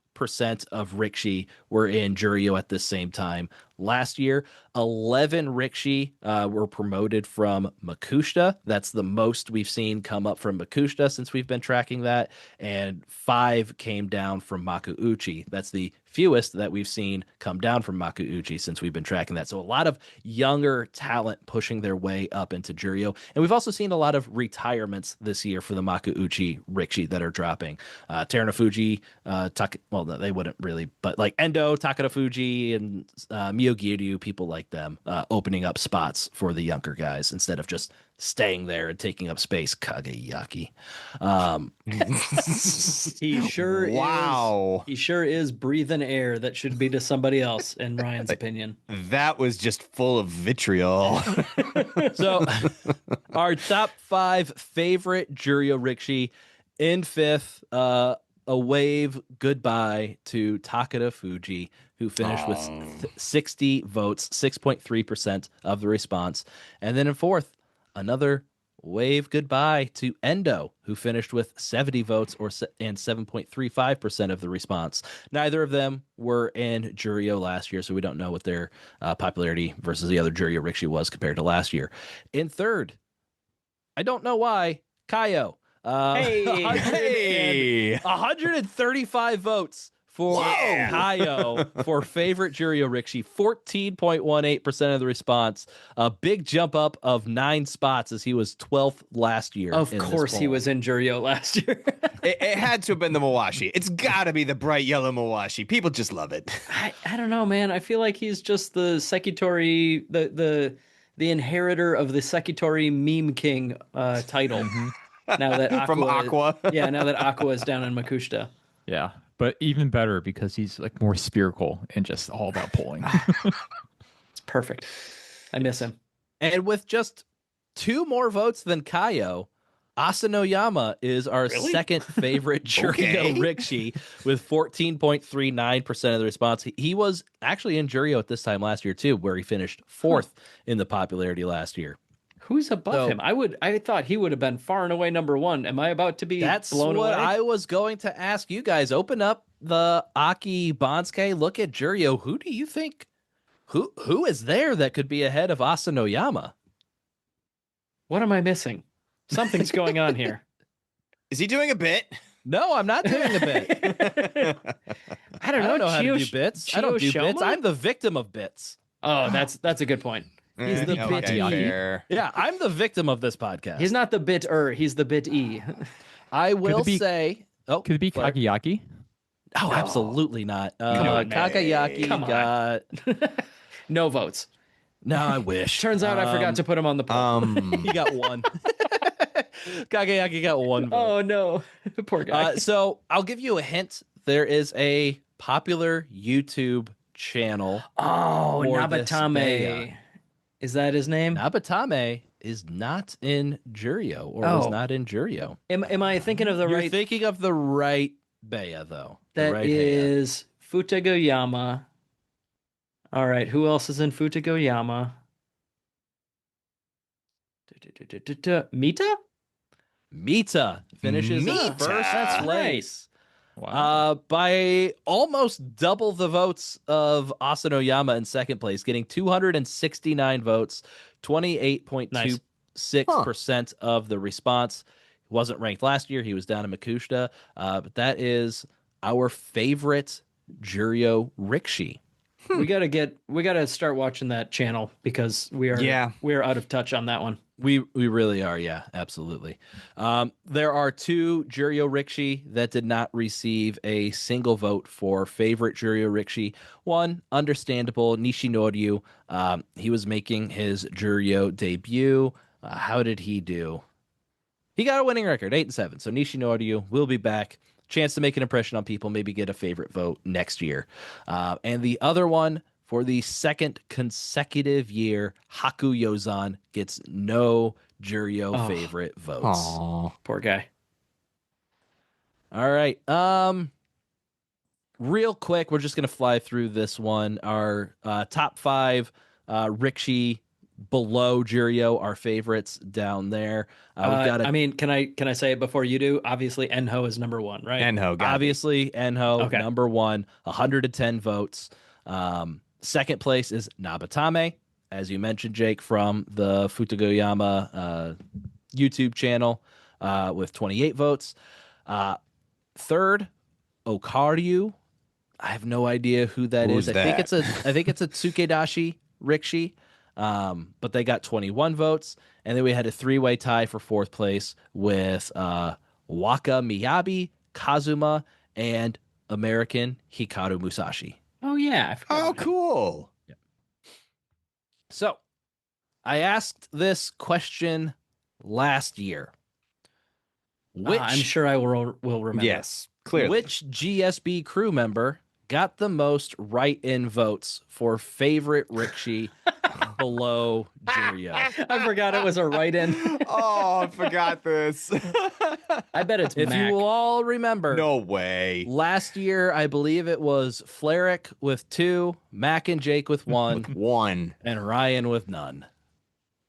of Rikshi were in Juryo at the same time last year. 11 Rikshi were promoted from Makushita. That's the most we've seen come up from Makushita since we've been tracking that. And 5 came down from Makuuchi. That's the fewest that we've seen come down from Makuuchi since we've been tracking that. So a lot of younger talent pushing their way up into Juryo. And we've also seen a lot of retirements this year for the Makuuchi Rikshi that are dropping. Terunofuji, well, no, they wouldn't really, but like Endo, Takarafuji, and Miyogiryu, people like them, opening up spots for the younger guys instead of just staying there and taking up space. Kageyaki. He sure Wow. is. He sure is breathing air that should be to somebody else, in Ryan's opinion. That was just full of vitriol. So our top 5 favorite Juryo Rikshi in 5th, a wave goodbye to Takada Fuji, who finished with 60 votes, 6.3% of the response. And then in 4th, another wave goodbye to Endo, who finished with 70 votes and 7.35% of the response. Neither of them were in Juryo last year, so we don't know what their popularity versus the other Juryo Rikshi was compared to last year. In 3rd, I don't know why, Kaio. Hey. 135 votes for Kaio for favorite Juryo Rikshi, 14.18% of the response. A big jump up of 9 spots as he was 12th last year. Of course he was in Juryo last year. It had to have been the Mawashi. It's got to be the bright yellow Mawashi. People just love it. I don't know, man. I feel like he's just the Sekitori, the inheritor of the Sekitori meme king title. Now that Aqua, From Aqua. now that Aqua is down in Makushita. Yeah, but even better because he's like more spherical and just all about pulling. It's perfect. I miss him. And with just 2 more votes than Kaio, Asanoyama is our second favorite Juryo Rikshi with 14.39% of the response. He was actually in Juryo at this time last year too, where he finished 4th in the popularity last year. Who's above him? I thought he would have been far and away number 1. Am I about to be blown away? I was going to ask you guys. Open up the Aki Bansuke, look at Juryo. Who do you think who is there that could be ahead of Asanoyama? What am I missing? Something's going on here. Is he doing a bit? No, I'm not doing a bit. I don't know how to do bits. I don't do bits. I'm the victim of bits. Oh, that's a good point. He's the bit E. fair. Yeah, I'm the victim of this podcast. He's not the bit he's the bit E. I will say. Oh, Could it be Kageyaki? Oh, absolutely not. Come on, Kageyaki Come on. got. No votes. No, I wish. Turns out I forgot to put him on the poll. He got 1. Kageyaki got 1 vote. Oh no, poor guy. So I'll give you a hint. There is a popular YouTube channel. Oh, for this Nabatame. Bea. Is that his name? Nabatame is not in Juryo, or was not in Juryo. Am I thinking of the You're right? thinking of the right Bea, though. The That right Bea. is Futagoyama. All right, who else is in Futagoyama? Mita? Mita finishes in Mita. first That's place. Wow. By almost double the votes of Asanoyama in second place, getting 269 votes, 28.26% of the response. He wasn't ranked last year. He was down in Makushita. But that is our favorite Juryo Rikshi. We gotta start watching that channel because we're out of touch on that one. We really are, yeah, absolutely. There are two Juryo Rikshi that did not receive a single vote for favorite Juryo Rikshi. One, understandable, Nishinoryu. He was making his Juryo debut. How did he do? He got a winning record, 8-7. So Nishinoryu will be back. Chance to make an impression on people, maybe get a favorite vote next year. And the other one, for the second consecutive year, Haku Yozan gets no Juryo favorite votes. Aw. Poor guy. All right. Real quick, we're just gonna fly through this one. Our top 5 Rikshi below Juryo, our favorites down there. We've got I mean, can I say it before you do? Obviously, Enho is number 1, right? Enho, obviously Enho, Okay. number 1, 110 votes. Second place is Nabatame, as you mentioned, Jake, from the Futagoyama YouTube channel, with 28 votes. Third, Okaryu. I have no idea who that Who's is. that? I think it's a Tsukedashi Rikshi. But they got 21 votes, and then we had a 3-way tie for 4th place with Waka Miyabi, Kazuma, and American Hikaru Musashi. Oh yeah. I forgot Oh, about him. cool. So, I asked this question last year. Which I'm sure I will remember. Yes, clearly. which GSB crew member got the most write-in votes for favorite Rikshi below Juryo? I forgot it was a write-in. Oh, I forgot this. I bet it's If Mac. you will all remember, No way. last year I believe it was Fleric with 2, Mac and Jake with 1, One. and Ryan with none.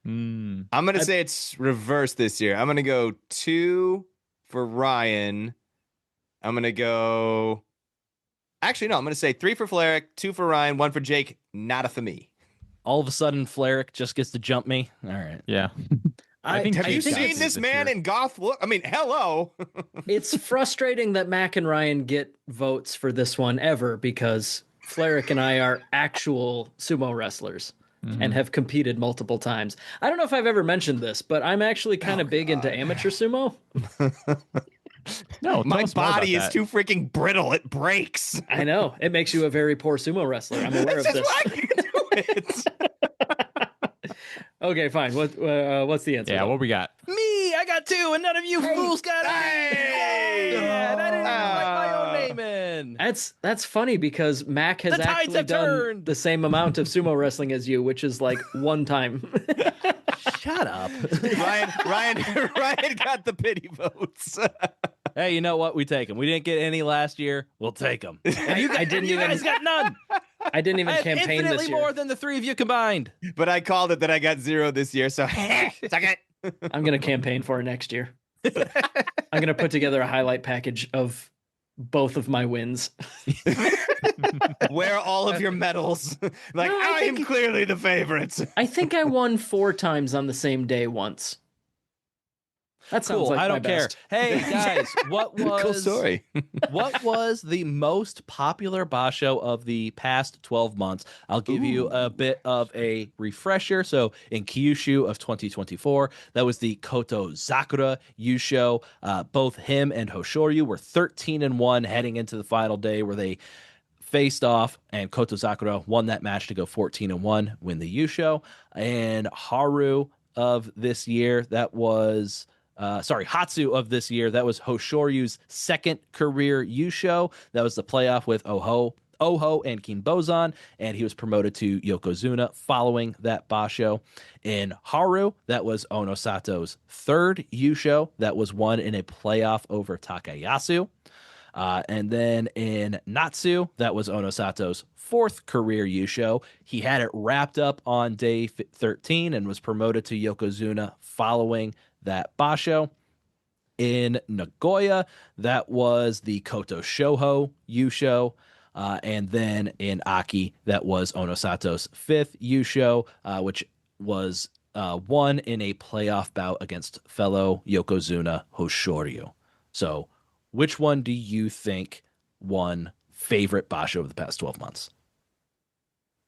Hmm. I'm going to say it's reversed this year. I'm going to go 2 for Ryan. I'm going to go. Actually, no, I'm going to say 3 for Fleric, 2 for Ryan, 1 for Jake. Not a for me. All of a sudden, Fleric just gets to jump me. All right. Yeah. I think Have you think seen it's this man year. in goth look? I mean, hello. It's frustrating that Mac and Ryan get votes for this one ever because Fleric and I are actual sumo wrestlers and have competed multiple times. I don't know if I've ever mentioned this, but I'm actually kind of big into amateur sumo. No, tell My us more about body is that. too freaking brittle. It breaks. I know it makes you a very poor sumo wrestler. I'm aware of That's this. just why I can't do it. Okay, fine. What's the answer? Yeah, though? what we got? Me, I got 2, and none of you fools got any. Hey! Yeah, and I didn't even write my own name in. That's funny because Mac has The tides actually have done turned. the same amount of sumo wrestling as you, which is like one time. Shut up. Ryan got the pity votes. Hey, you know what? We take them. We didn't get any last year. We'll take them. I didn't You even. guys got none. I didn't I even have campaign infinitely this year. more than the 3 of you combined. But I called it that I got 0 this year, so suck it. I'm gonna campaign for it next year. I'm gonna put together a highlight package of both of my wins. Wear all of your medals. Like, No, I I am think- clearly the favorites. I think I won 4 times on the same day once. That sounds Cool. like I my don't care. best. Hey guys, what was Cool story. what was the most popular basho of the past 12 months? I'll give you a bit of a refresher. So in Kyushu of 2024, that was the Koto Sakura Yusho. Both him and Hoshoryu were 13-1 heading into the final day where they faced off, and Koto Sakura won that match to go 14-1, win the Yusho. And Haru of this year, that was Hatsu of this year, that was Hoshoryu's second career Yusho. That was the playoff with Oho and Kinbozan, and he was promoted to Yokozuna following that basho. In Haru, that was Onosato's third Yusho. That was won in a playoff over Takayasu. And then in Natsu, that was Onosato's fourth career Yusho. He had it wrapped up on day 13 and was promoted to Yokozuna following that basho. In Nagoya, that was the Koto Shoho Yusho. And then in Aki, that was Onosato's fifth Yusho, which was won in a playoff bout against fellow Yokozuna Hoshoryu. So which one do you think won favorite basho of the past 12 months.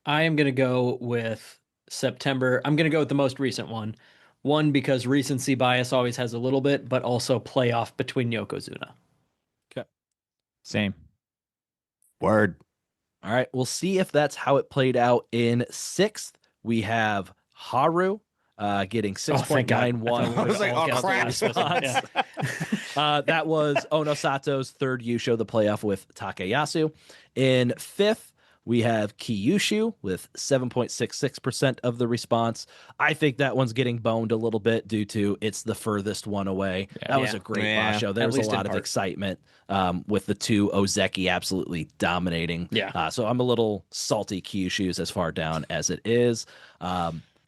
I am going to go with September. I'm going to go with the most recent one. One, because recency bias always has a little bit, but also playoff between Yokozuna. Same. Word. All right, we'll see if that's how it played out in sixth. We have Haru getting thank God. 6.91. I was like, oh, All crap. against Response. Yeah. That was Ono Sato's third Yusho, the playoff with Takayasu. In fifth, we have Kyushu with 7.66% of the response. I think that one's getting boned a little bit due to it's the furthest one away. That was Yeah. a great Yeah. basho. There At was a least in lot of part. excitement with the two Ozeki absolutely dominating. Yeah. So I'm a little salty Kyushu's as far down as it is.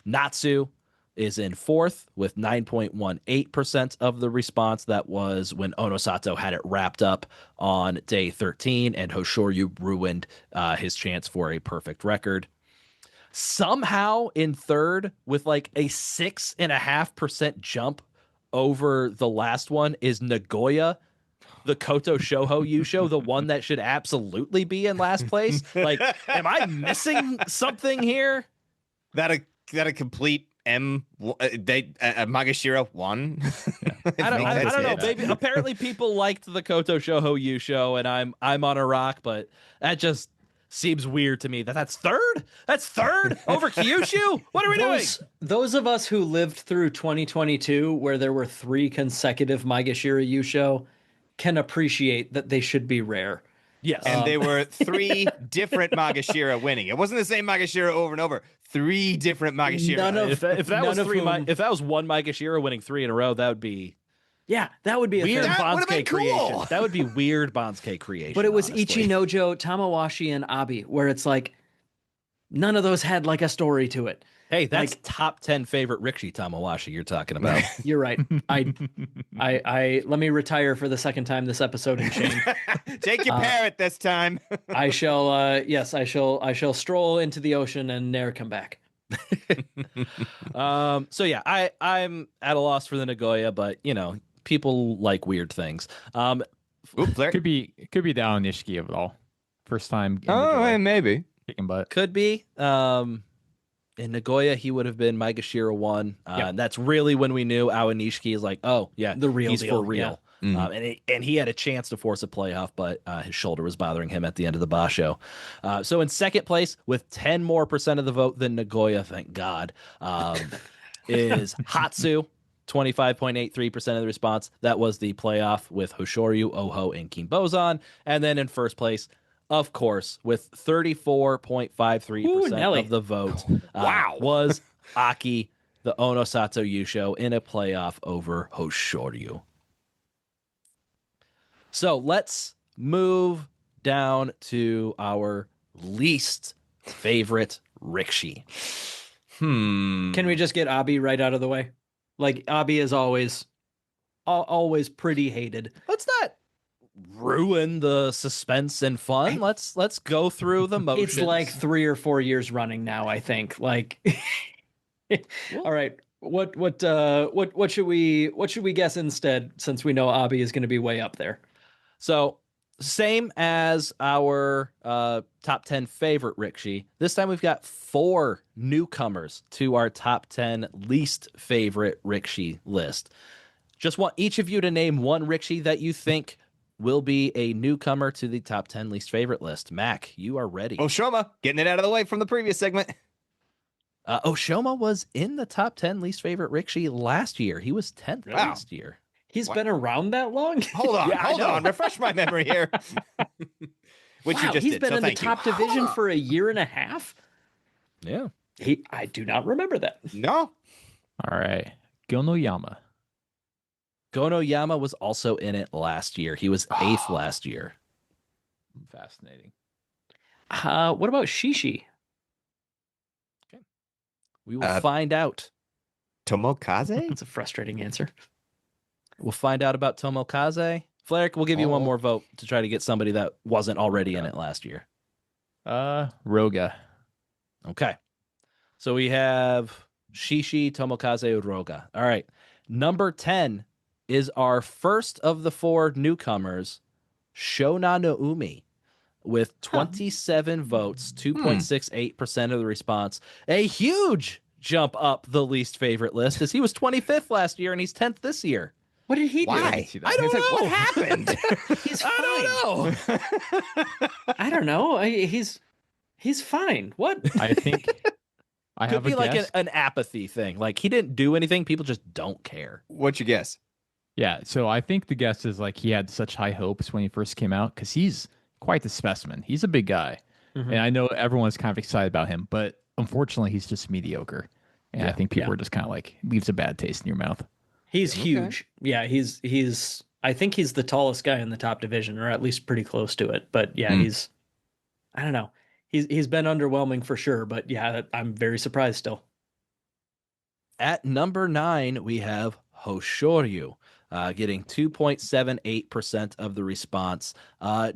Natsu is in fourth with 9.18% of the response. That was when Onosato had it wrapped up on day 13, and Hoshoryu ruined his chance for a perfect record. Somehow in third with like a 6.5% jump over the last one is Nagoya, the Koto Shoho Yusho, the one that should absolutely be in last place. Like, am I missing something here? That a complete Magashira won. I don't know. it. Maybe apparently people liked the Koto Shoho Yusho, and I'm on a rock, but that just seems weird to me. That's third. That's third over Kyushu. What are we doing? Those of us who lived through 2022, where there were 3 consecutive Maegashira Yusho, can appreciate that they should be rare. Yes, And they were 3 different Magashira winning. It wasn't the same Magashira over and over. 3 different Magashira. None of- if that was none of three, whom- if that was one Maegashira winning 3 in a row, that would be Yeah, that would be a weird thing. That would've been Bonsuke creation. cool. That would be weird Bonsuke creation. But it was honestly. Ichinojo, Tamawashi, and Abi, where it's like none of those had like a story to it. Hey, that's top 10 favorite Rikishi Tamawashi you're talking about. You're right. I let me retire for the second time this episode in shame. Take your parrot this time. I shall yes, I shall stroll into the ocean and ne'er come back. So yeah, I'm at a loss for the Nagoya, but you know, people like weird things. Oop, Flair. Could be the Aonishiki of it all. First time in the Oh, joy, maybe. kicking butt. Could be. In Nagoya, he would have been Maegashira 1. Yep. And that's really when we knew Aonishiki is like, oh, yeah, The real he's deal, for real. And he had a chance to force a playoff, but his shoulder was bothering him at the end of the basho. So in second place, with 10% more of the vote than Nagoya, thank God, is Hatsu. 25.83% of the response. That was the playoff with Hoshoryu, Oho, and Kimbozan. And then in first place, of course, with 34.53% of the vote, Wow. was Aki, the Onosato Yusho, in a playoff over Hoshoryu. So let's move down to our least favorite Rikishi. Can we just get Abi right out of the way? Like Abi is always pretty hated. Let's not ruin the suspense and fun. Let's go through the motions. It's like 3 or 4 years running now, I think. Like all right. What should we guess instead, since we know Abi is going to be way up there? So same as our top 10 favorite Rikishi. This time we've got 4 newcomers to our top 10 least favorite Rikishi list. Just want each of you to name one Rikishi that you think will be a newcomer to the top 10 least favorite list. Mac, you are ready. Oshoma, getting it out of the way from the previous segment. Oshoma was in the top 10 least favorite Rikishi last year. He was 10th Wow. last year. He's been around that long? Hold on, Yeah, I hold know. on. Refresh my memory here. Which you Wow, just he's did. been So in the thank you. top division for a year and a half? Yeah. I do not remember that. No. All right. Gonoyama. Gonoyama was also in it last year. He was 8th last year. Fascinating. What about Shishi? We will find out. Tomokaze? That's a frustrating answer. We'll find out about Tomokaze. Flarek, we'll give you one more vote to try to get somebody that wasn't already in it last year. Roga. Okay. So we have Shishi, Tomokaze, Uroga. All right. Number 10 is our first of the 4 newcomers, Shona no Umi. with 27 votes, 2.68% of the response. A huge jump up the least favorite list, as he was 25th last year and he's 10th this year. What did he do? Why? I can see that. I don't know. What happened? He's fine. I don't know. I don't know. He's fine. What? I think I Could have be a like guess. an apathy thing. Like he didn't do anything. People just don't care. What's your guess? Yeah, so I think the guess is like he had such high hopes when he first came out because he's quite the specimen. He's a big guy, and I know everyone's kind of excited about him, but unfortunately, he's just mediocre. And I think people are just kind of like leaves a bad taste in your mouth. He's huge. Yeah, he's. I think he's the tallest guy in the top division, or at least pretty close to it. But yeah, he's. I don't know. He's been underwhelming for sure. But yeah, I'm very surprised still. At number 9, we have Hoshoryu, getting 2.78% of the response,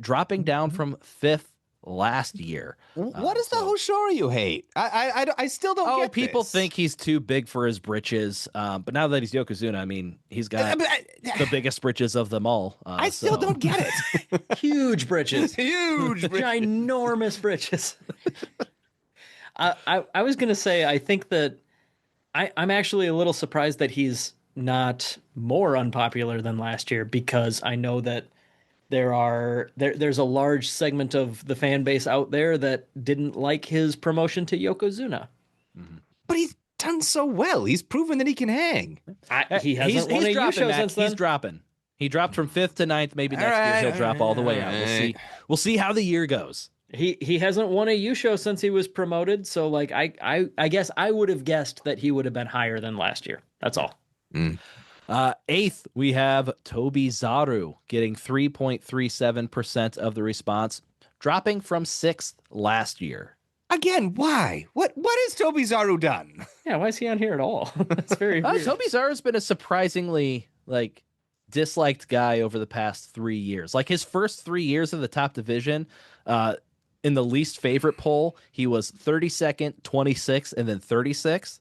dropping down from 5th last year. What is the Hoshoryu you hate? I still don't get people this. think he's too big for his britches. But now that he's Yokozuna, I mean, he's got the biggest britches of them all. I still don't get it. Huge britches. Huge. Ginormous britches. I was gonna say I think that I'm actually a little surprised that he's not more unpopular than last year, because I know that there's a large segment of the fan base out there that didn't like his promotion to Yokozuna. But he's done so well. He's proven that he can hang. He hasn't won a U show since then. He's dropping. He dropped from 5th to 9th. Maybe next year he'll drop all the way out. We'll see. We'll see how the year goes. He hasn't won a U show since he was promoted, so like I guess I would have guessed that he would have been higher than last year. That's all. 8th, we have Tobizaru getting 3.37% of the response, dropping from 6th last year. Again, why? What has Tobizaru done? Yeah, why is he on here at all? That's very weird. Tobizaru's been a surprisingly disliked guy over the past 3 years. Like his first 3 years of the top division, in the least favorite poll, he was 32nd, 26th, and then 36th.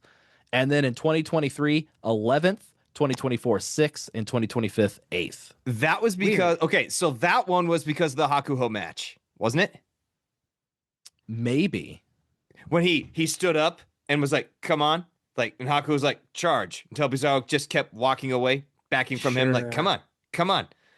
And then in 2023, 11th, 2024, 6th, and 2025, 8th. That was because so that one was because of the Hakuho match, wasn't it? Maybe. When he stood up and was like, "Come on," and Haku was like, "Charge," and Tobizaru just kept walking away, backing from him, like, "Come on."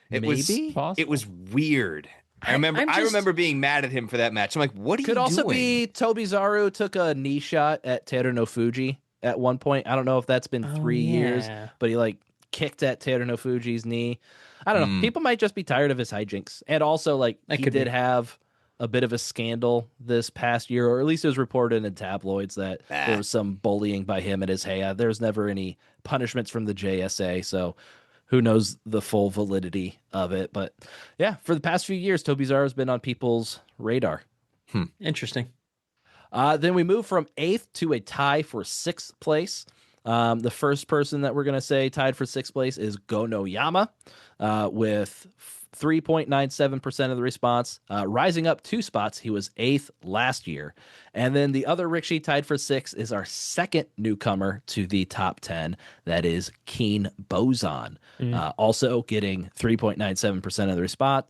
It was weird. I remember being mad at him for that match. I'm like, what are you doing? Could also be Tobizaru took a knee shot at Teruno Fuji at one point. I don't know if that's been 3 years, but he kicked at Teruno Fuji's knee. I don't know. People might just be tired of his hijinks. And also he did have a bit of a scandal this past year, or at least it was reported in tabloids that there was some bullying by him at his Heya. There's never any punishments from the JSA, so who knows the full validity of it. But yeah, for the past few years, Tobizaru has been on people's radar. Interesting. Then we move from 8th to a tie for 6th place. The first person that we're going to say tied for 6th place is Gonoyama with 3.97% of the response, rising up 2 spots. He was 8th last year. And then the other Rikishi tied for 6th is our second newcomer to the top 10. That is Keen Bozan, also getting 3.97% of the response,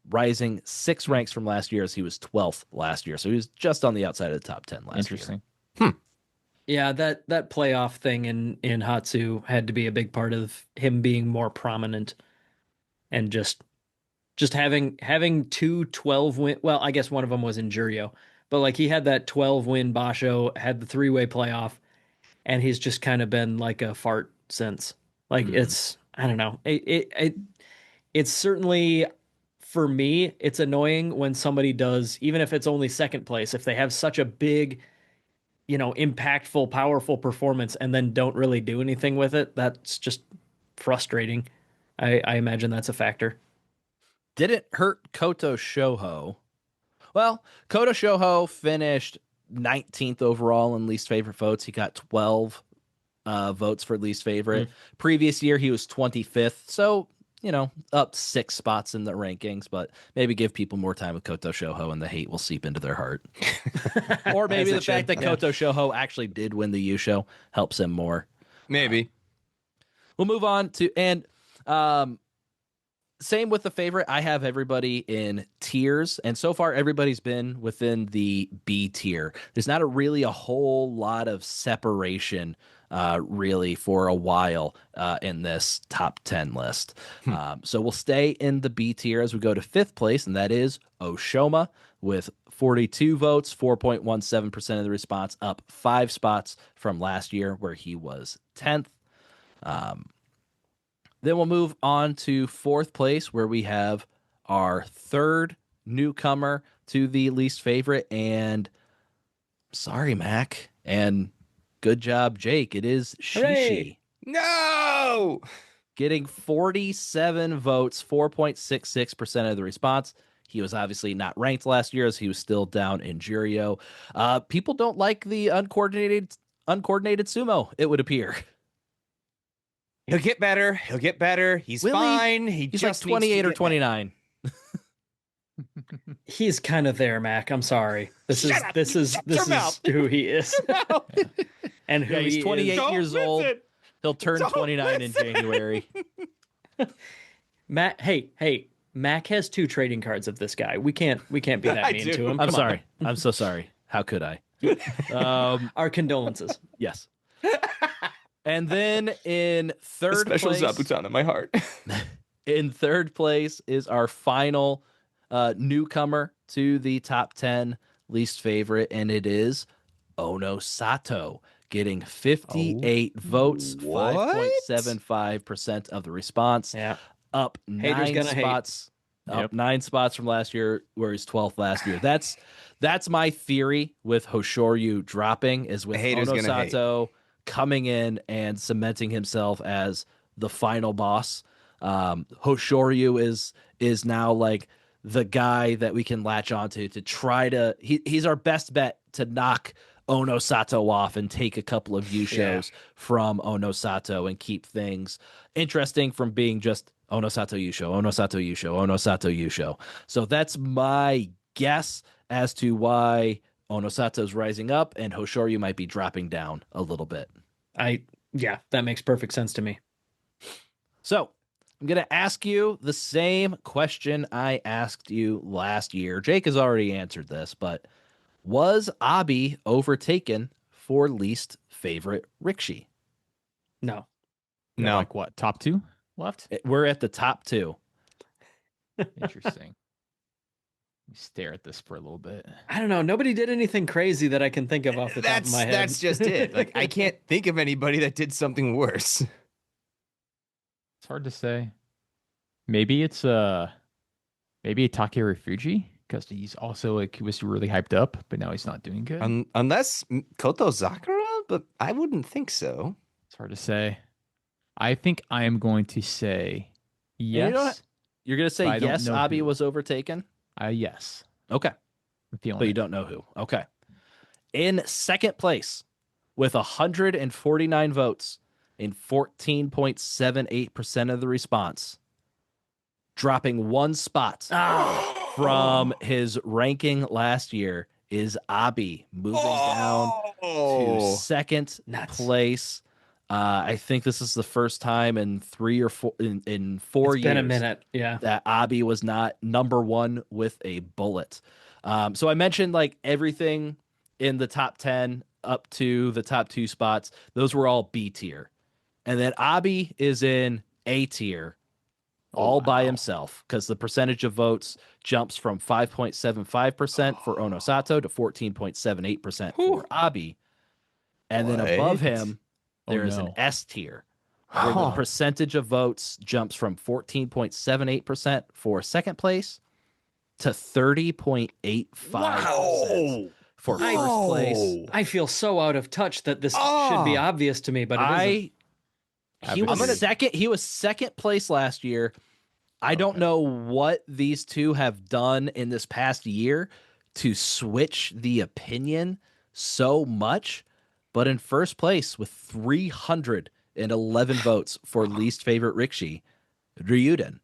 rising 6 ranks from last year, as he was 12th last year. So he was just on the outside of the top 10 last year. Interesting. Yeah, that playoff thing in Hatsu had to be a big part of him being more prominent, and just having 2 12-win. Well, I guess one of them was in Juryo, but he had that 12-win Basho, had the 3-way playoff, and he's just kind of been like a fart since. It's, I don't know. It's certainly, for me, it's annoying when somebody does, even if it's only second place, if they have such a big, impactful, powerful performance and then don't really do anything with it. That's just frustrating. I imagine that's a factor. Didn't hurt Koto Shoho. Well, Koto Shoho finished 19th overall in least favorite votes. He got 12 votes for least favorite. Previous year, he was 25th. So, up 6 spots in the rankings, but maybe give people more time with Koto Shoho and the hate will seep into their heart. Or maybe the fact that Koto Shoho actually did win the U show helps him more. Maybe. We'll move on to, and same with the favorite. I have everybody in tiers, and so far everybody's been within the B tier. There's not really a whole lot of separation really for a while in this top 10 list. So we'll stay in the B tier as we go to 5th place, and that is Oshoma with 42 votes, 4.17% of the response, up 5 spots from last year where he was 10th. Then we'll move on to 4th place, where we have our 3rd newcomer to the least favorite. And sorry, Mac. And good job, Jake. It is Shishi. Hooray! No! Getting 47 votes, 4.66% of the response. He was obviously not ranked last year as he was still down in Jurio. People don't like the uncoordinated sumo, it would appear. He'll get better. He'll get better. He's Will he? fine. He's just like 28 or needs to get 29. He's kind of there, Mac. I'm sorry. This Shut is up. this is Shut this your is mouth. who he is, better. and who Yeah, he's he 28 is. years old. He'll turn Don't 29 listen. in January. Mac, hey, Mac has 2 trading cards of this guy. We can't be that I mean do. to him. I'm Come on. sorry. I'm so sorry. How could I? Our condolences. Yes. And then in A third special place, Zabuton in my heart. in third place is our final newcomer to the top 10 least favorite, and it is Ono Sato, getting 58 votes, What? 5.75% of the response, Yeah. up Haters 9 gonna hate. spots. Up Yep. 9 spots from last year, where he's 12th last year. That's my theory with Hoshoryu dropping, is with Haters Ono gonna hate. Sato coming in and cementing himself as the final boss. Hoshoryu is now like the guy that we can latch onto to try to. He's our best bet to knock Ono Sato off and take a couple of view shows from Ono Sato and keep things interesting from being just Ono Sato Yusho, Ono Sato Yusho, Ono Sato Yusho. So that's my guess as to why Ono Sato's rising up and Hoshoryu might be dropping down a little bit. Yeah, that makes perfect sense to me. So I'm going to ask you the same question I asked you last year. Jake has already answered this, but was Abi overtaken for least favorite Rikishi? No. Got, No. like what? Top 2 left? We're at the top 2. Interesting. Let me stare at this for a little bit. I don't know. Nobody did anything crazy that I can think of off the top of my head. That's just it. Like, I can't think of anybody that did something worse. It's hard to say. Maybe it's maybe Takeru Fuji, because he's also like, he was really hyped up, but now he's not doing good. Unless Koto Sakura, but I wouldn't think so. It's hard to say. I think I am going to say you don't yes. You're going to But say I don't yes, know Abi who. was overtaken? Yes. Okay. I'm feeling But you it. don't know who. Okay. In second place with 149 votes in 14.78% of the response, dropping 1 spot from his ranking last year, is Abi, moving down to second Nuts. place. I think this is the first time in 3 or 4 in 4 It's years been a minute. Yeah. that Abi was not number 1 with a bullet. So I mentioned like everything in the top 10 up to the top 2 spots. Those were all B tier. And then Abi is in A tier all by himself, because the percentage of votes jumps from 5.75% for Ono Sato to 14.78% for Abi. And then above What? him, there is an no. S tier, where the percentage of votes jumps from 14.78% for second place to 30.85% for first place. I feel so out of touch that this Oh. should be obvious to me, but it isn't. He was I'm gonna- second. He was second place last year. I don't know what these two have done in this past year to switch the opinion so much, but in first place with 311 votes for least favorite Rikishi, Ryuden.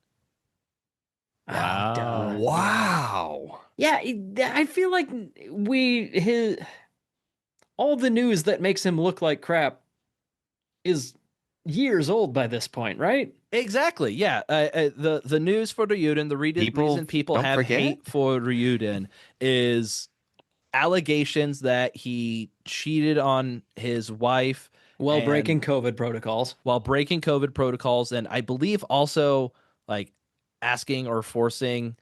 Oh, duh. Wow. Yeah, I feel like all the news that makes him look like crap is years old by this point, right? Exactly. Yeah. The news for Ryuden, the reason people don't have forget. hate for Ryuden is allegations that he cheated on his wife While and- breaking COVID protocols. while breaking COVID protocols, and I believe also like asking or forcing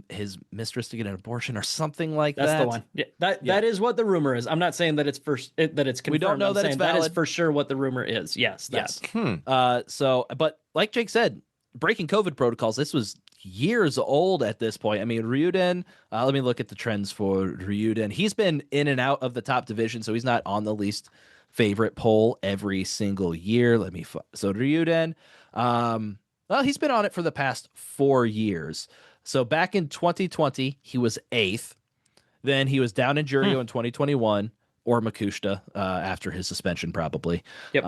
his mistress to get an abortion or something like That's that. the one. Yeah, Yeah. that is what the rumor is. I'm not saying that it's that it's confirmed. We don't know I'm that saying it's that is valid. for sure what the rumor is. Yes. Yes. That. But like Jake said, breaking COVID protocols, this was years old at this point. I mean, Ryuden, let me look at the trends for Ryuden. He's been in and out of the top division, so he's not on the least favorite poll every single year. So Ryuden, well, he's been on it for the past 4 years. So back in 2020, he was 8th. Then he was down in Jurio in 2021, or Makushita after his suspension, probably. Yep.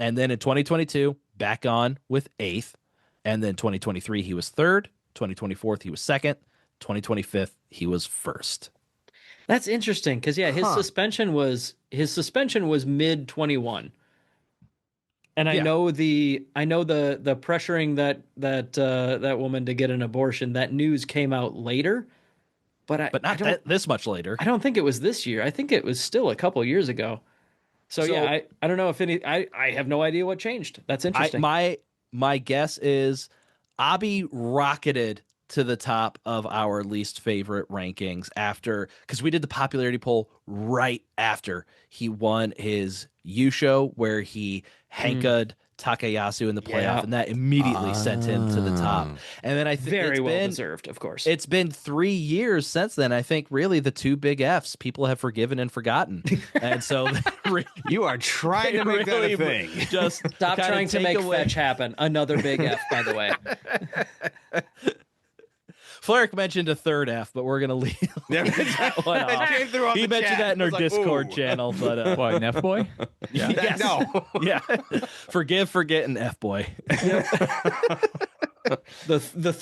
And then in 2022, back on with 8th. And then 2023, he was 3rd. 2024, he was 2nd. 2025, he was 1st. That's interesting because his suspension was mid 21. And I Yeah. know the pressuring that woman to get an abortion, that news came out later, but Not this much later. I don't think it was this year. I think it was still a couple years ago. So yeah, I don't know if I have no idea what changed. That's interesting. My guess is Abi rocketed to the top of our least favorite rankings because we did the popularity poll right after he won his U show where he hanked Takayasu in the playoff, and that immediately sent him to the top. And then I think Very well deserved, of course. It's been 3 years since then. I think really the 2 big Fs people have forgiven and forgotten, and so You are trying to make that a thing. Just Stop kinda trying to take make away- fetch happen. Another big F, by the way. Flerick mentioned a 3rd F, but we're gonna leave that one It off. came through on He the mentioned chat. that in I our was like, Discord ooh. channel, but What, an F boy? yeah, yes. No. yeah. Forgive, forget, and F boy. The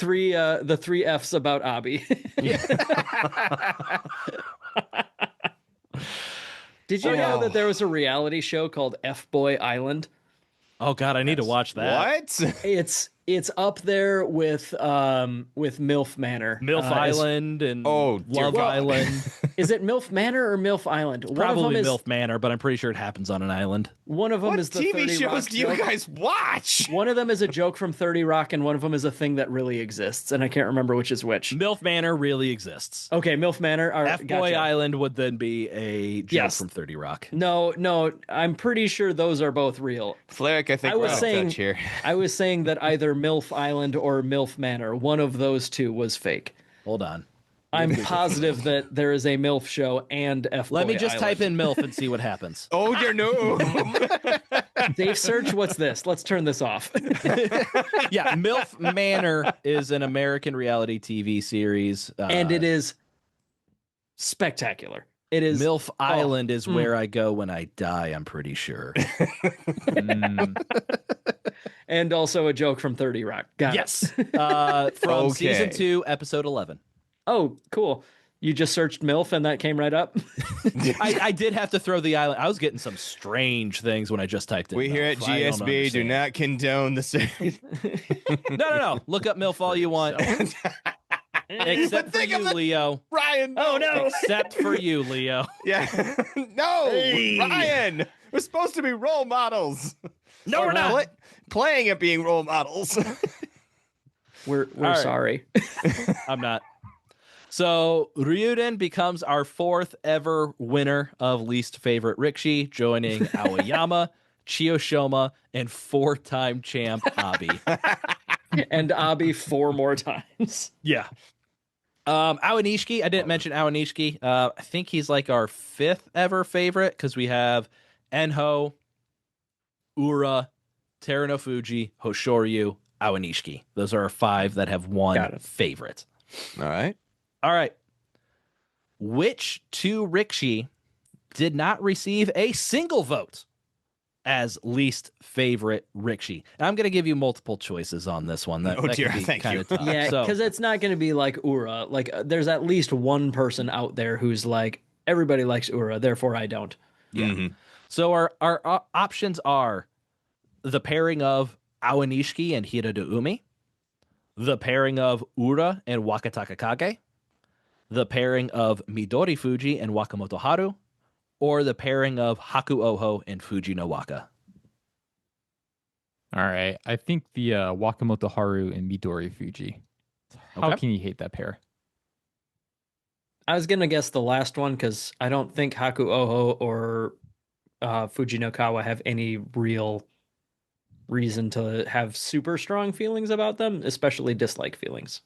three Fs about Abi. Did you know that there was a reality show called F Boy Island? Oh God, I need to watch that. What? It's up there with MILF Manor. MILF Island and Oh, dear Love God. Island. Is it MILF Manor or MILF Island? Probably MILF Manor, but I'm pretty sure it happens on an island. One of them What is the TV 30 shows Rock do you joke. guys watch? One of them is a joke from 30 Rock, and one of them is a thing that really exists, and I can't remember which is which. MILF Manor really exists. Okay, MILF Manor. F Boy Island would then be a joke Yes. from 30 Rock. No, I'm pretty sure those are both real. Flerick, I think I we're was out of saying- touch here. I was saying that either MILF Island or MILF Manor, one of those two was fake. Hold on. I'm positive that there is a MILF show and F Boy Let me just Island. type in MILF and see what happens. Oh, dear no. Safe search, what's this? Let's turn this off. Yeah, MILF Manor is an American reality TV series. And it is spectacular. It is MILF Island is where I go when I die, I'm pretty sure. and also a joke from 30 Rock. Got it. Yes. From Okay. season 2, episode 11. Oh, cool. You just searched MILF and that came right up? I did have to throw the island. I was getting some strange things when I just typed in. We here at MILF. I don't GSB do understand. not condone the same. No. Look up MILF all you want. Except for think you, of the- Leo. Ryan. Oh, no. Except for you, Leo. Yeah. No. Ryan. We're supposed to be role models. No, we're not. Playing at being role models. We're right. sorry. I'm not. So Ryuden becomes our 4th ever winner of least favorite Rikshi, joining Aoyama, Chiyoshima, and 4-time champ Abi. And Abi 4 more times. Yeah. Awanishiki, I didn't mention Awanishiki. I think he's like our 5th ever favorite because we have Enho, Ura, Terunofuji, Hoshoryu, Awanishiki. Those are our 5 that have Got one it. favorite. All right. All right. Which 2 Rikshi did not receive a single vote as least favorite Rikshi? And I'm going to give you multiple choices on this one. That, Oh, that dear. can be Thank kinda you. tough. Yeah, So- because it's not going to be like Ura. Like, there's at least one person out there who's like, everybody likes Ura, therefore I don't. Yeah. Mhm. So our options are the pairing of Awanishiki and Hira de Umi, the pairing of Ura and Wakatakakage, the pairing of Midori Fuji and Wakamoto Haru, or the pairing of Haku Oho and Fuji no Waka. All right. I think the Wakamoto Haru and Midori Fuji. How Okay. can you hate that pair? I was gonna guess the last one because I don't think Haku Oho or Fujinokawa have any real reason to have super strong feelings about them, especially dislike feelings.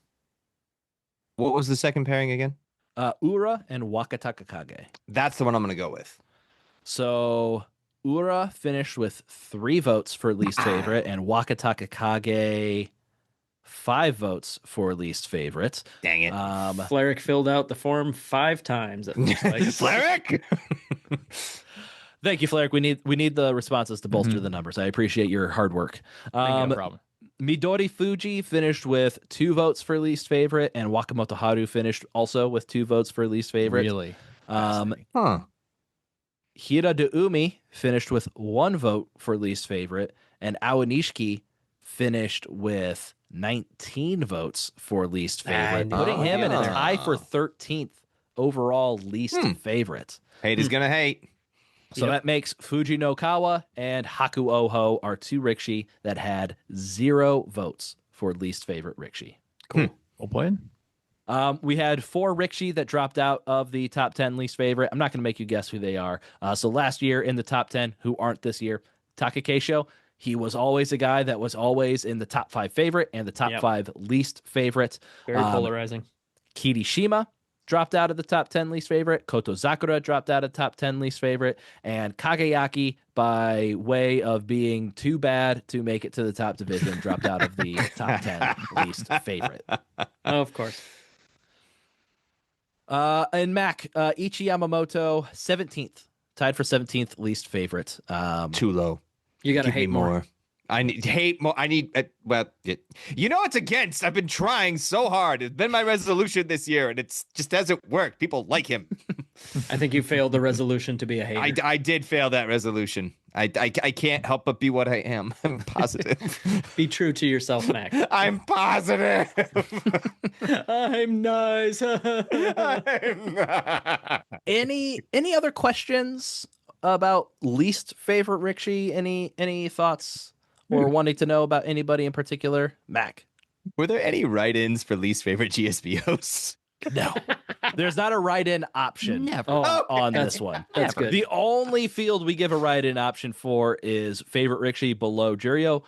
What was the second pairing again? Ura and Wakatakakage. That's the one I'm going to go with. So Ura finished with 3 votes for least favorite, and Wakatakakage 5 votes for least favorite. Dang it. Flerick filled out the form 5 times. It looks like. Flerick! Thank you, Flerick. We need the responses to bolster the numbers. I appreciate your hard work. No problem. Midori Fuji finished with 2 votes for least favorite, and Wakamoto Haru finished also with 2 votes for least favorite. Really? Huh. Hira de Umi finished with 1 vote for least favorite, and Awanishiki finished with 19 votes for least favorite, putting him in a tie for 13th overall least favorite. Hate is going to hate. So that makes Fuji no Kawa and Haku Oho are 2 Rikishi that had 0 votes for least favorite Rikishi. Cool. Well played. We had 4 Rikishi that dropped out of the top 10 least favorite. I'm not going to make you guess who they are. So last year in the top 10, who aren't this year, Takakeisho. He was always a guy that was always in the top 5 favorite and the top 5 least favorite. Very polarizing. Kirishima dropped out of the top 10 least favorite. Koto Zakura dropped out of top 10 least favorite. And Kageyaki, by way of being too bad to make it to the top division, dropped out of the top 10 least favorite. Oh, of course. And Mac, Ichi Yamamoto, 17th. Tied for 17th least favorite. Too low. You got to Give me hate more. I need hate more. I need, you know, it's against. I've been trying so hard. It's been my resolution this year, and it's just hasn't worked. People like him. I think you failed the resolution to be a hater. I did fail that resolution. I can't help but be what I am. I'm positive. Be true to yourself, Mac. I'm positive. I'm nice. I'm not. Any other questions about least favorite Rikishi? Any thoughts or wanting to know about anybody in particular? Mac. Were there any write-ins for least favorite GSBOs? No. There's not a write-in option on this one. That's good. The only field we give a write-in option for is favorite Rikishi below Juryo,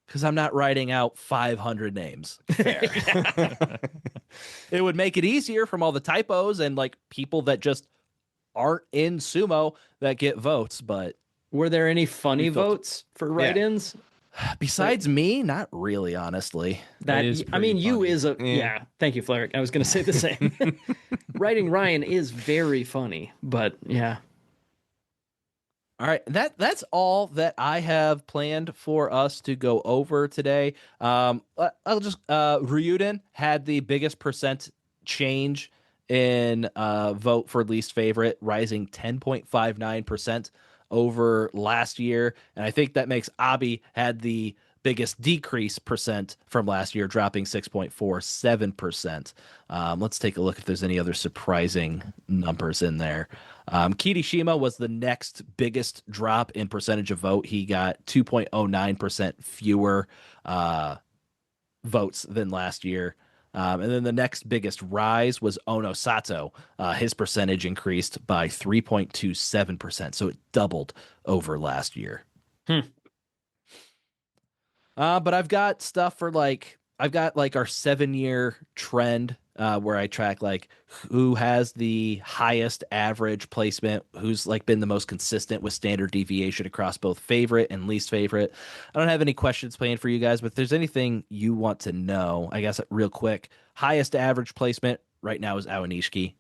because I'm not writing out 500 names. It would make it easier from all the typos and like people that just aren't in sumo that get votes, but Were there any funny votes for write-ins? besides me, not really, honestly. That is I mean, pretty you funny. is a yeah. Thank you, Flerick. I was going to say the same. Writing Ryan is very funny, but yeah. All right, that's all that I have planned for us to go over today. I'll just Ryuden had the biggest percent change in vote for least favorite, rising 10.59% over last year, and I think that makes Abi had the biggest decrease percent from last year, dropping 6.47%. Let's take a look if there's any other surprising numbers in there. Kirishima was the next biggest drop in percentage of vote. He got 2.09% fewer votes than last year. And then the next biggest rise was Ono Sato. His percentage increased by 3.27%. So it doubled over last year. But I've got stuff for I've got our 7-year trend where I track who has the highest average placement, who's been the most consistent with standard deviation across both favorite and least favorite. I don't have any questions planned for you guys, but if there's anything you want to know, I guess real quick, highest average placement right now is Awanishiki.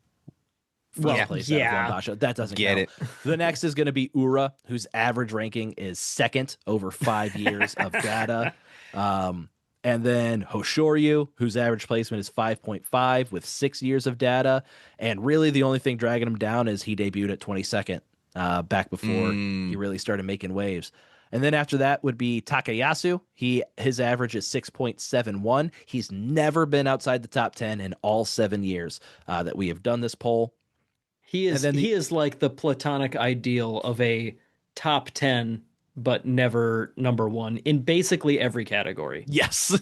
That doesn't Get count. it. The next is going to be Ura, whose average ranking is second over 5 years of data. And then Hoshoryu, whose average placement is 5.5 with 6 years of data. And really the only thing dragging him down is he debuted at 22nd back before he really started making waves. And then after that would be Takayasu. His average is 6.71. He's never been outside the top 10 in all 7 years that we have done this poll. He is like the platonic ideal of a top 10 but never number 1 in basically every category. Yes.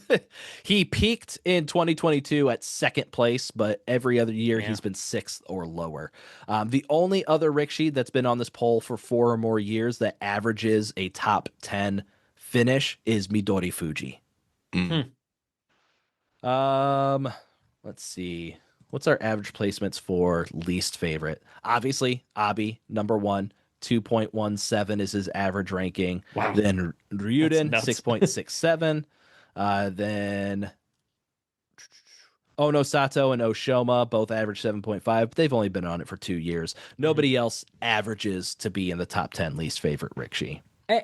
He peaked in 2022 at second place, but every other year he's been 6th or lower. The only other Rikishi that's been on this poll for 4 or more years that averages a top 10 finish is Midori Fuji. Let's see. What's our average placements for least favorite? Obviously, Abi, number 1. 2.17 is his average ranking. Wow. Then Ryuden, 6.67. Then Ono Sato and Oshoma both average 7.5. They've only been on it for 2 years. Nobody else averages to be in the top 10 least favorite Rikishi.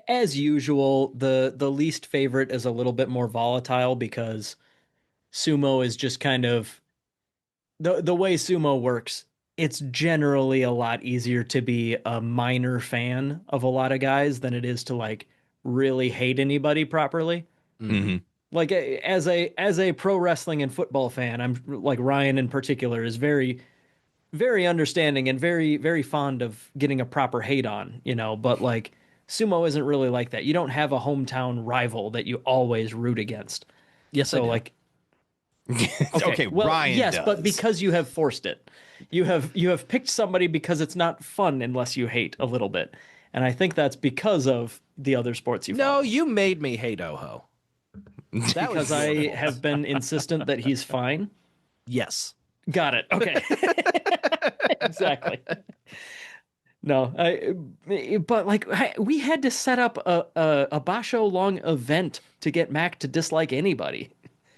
As usual, the least favorite is a little bit more volatile because sumo is just kind of the way sumo works. It's generally a lot easier to be a minor fan of a lot of guys than it is to like really hate anybody properly. Mm-hmm. Like as a pro wrestling and football fan, I'm like Ryan in particular is very, very understanding and very, very fond of getting a proper hate on, but like sumo isn't really like that. You don't have a hometown rival that you always root against. Yes, so I do. like Okay, well, Ryan yes, does. but because you have forced it. You have picked somebody because it's not fun unless you hate a little bit. And I think that's because of the other sports you follow. No, you made me hate Oho. That because I have been insistent that he's fine. Yes. Got it. Okay. Exactly. No, but like we had to set up a Basho long event to get Mac to dislike anybody.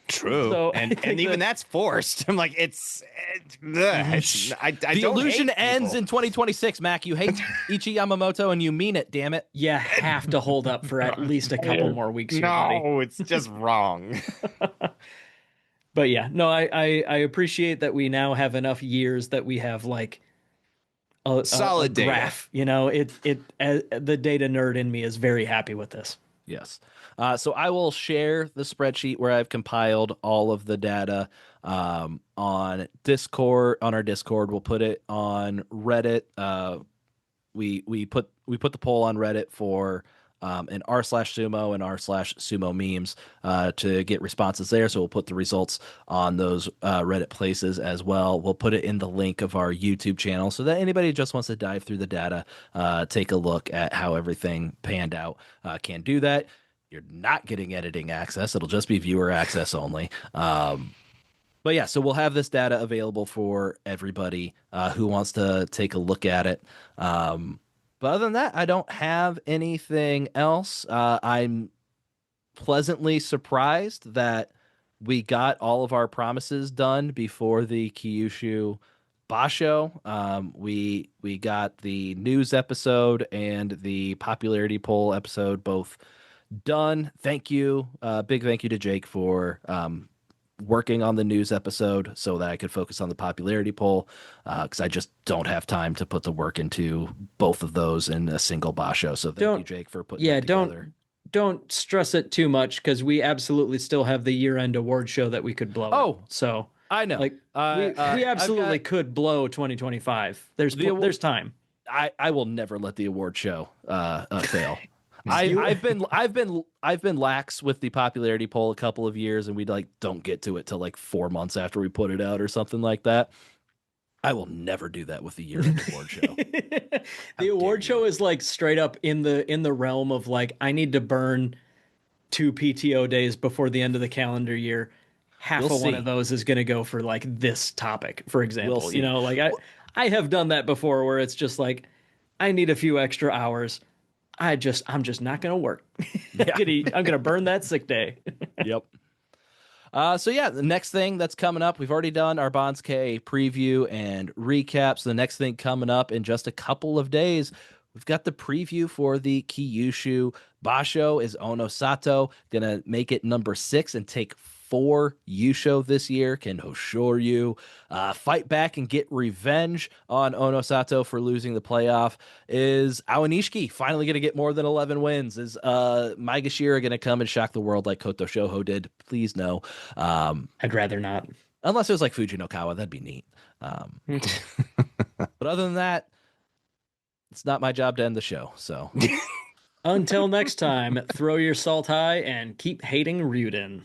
True, So and even that's forced. I'm like, I The don't illusion hate ends people. in 2026, Mac. You hate Ichi Yamamoto and you mean it, damn it. You have to hold up for at least a couple more weeks here, buddy. No, it's just wrong. But yeah, no, I appreciate that we now have enough years that we have like a Solid data. graph. The data nerd in me is very happy with this. Yes. So I will share the spreadsheet where I've compiled all of the data on Discord. On our Discord, we'll put it on Reddit. We put the poll on Reddit for an r/sumo and r/sumo memes to get responses there. So we'll put the results on those Reddit places as well. We'll put it in the link of our YouTube channel so that anybody who just wants to dive through the data, take a look at how everything panned out, can do that. You're not getting editing access. It'll just be viewer access only. But yeah, so we'll have this data available for everybody who wants to take a look at it. But other than that, I don't have anything else. I'm pleasantly surprised that we got all of our promises done before the Kyushu Basho. We got the news episode and the popularity poll episode both done. Thank you. Big thank you to Jake for working on the news episode so that I could focus on the popularity poll, because I just don't have time to put the work into both of those in a single Basho. So thank you, Jake, for putting it together. Don't stress it too much because we absolutely still have the year-end award show that we could blow. Oh, so I know. Like we absolutely could blow 2025. There's time. I will never let the award show fail. I've been lax with the popularity poll a couple of years, and we don't get to it till like 4 months after we put it out or something like that. I will never do that with the year-end award show. The award show is like straight up in the realm of like I need to burn 2 PTO days before the end of the calendar year. Half of one of those is going to go for like this topic, for example. I have done that before where it's just like I need a few extra hours. I'm just not going to work. I'm going to burn that sick day. Yep. So yeah, the next thing that's coming up, we've already done our Bonds K preview and recap. So the next thing coming up in just a couple of days, we've got the preview for the Kyushu Basho. Is Ono Sato going to make it number 6 and take for Yusho this year can assure you fight back and get revenge on Onosato for losing the playoff. Is Awanishiki finally going to get more than 11 wins? Is Maegashira going to come and shock the world like Koto Shoho did? Please no. I'd rather not. Unless it was like Fujinokawa, that'd be neat. But other than that, it's not my job to end the show. So until next time, throw your salt high and keep hating Ryuden.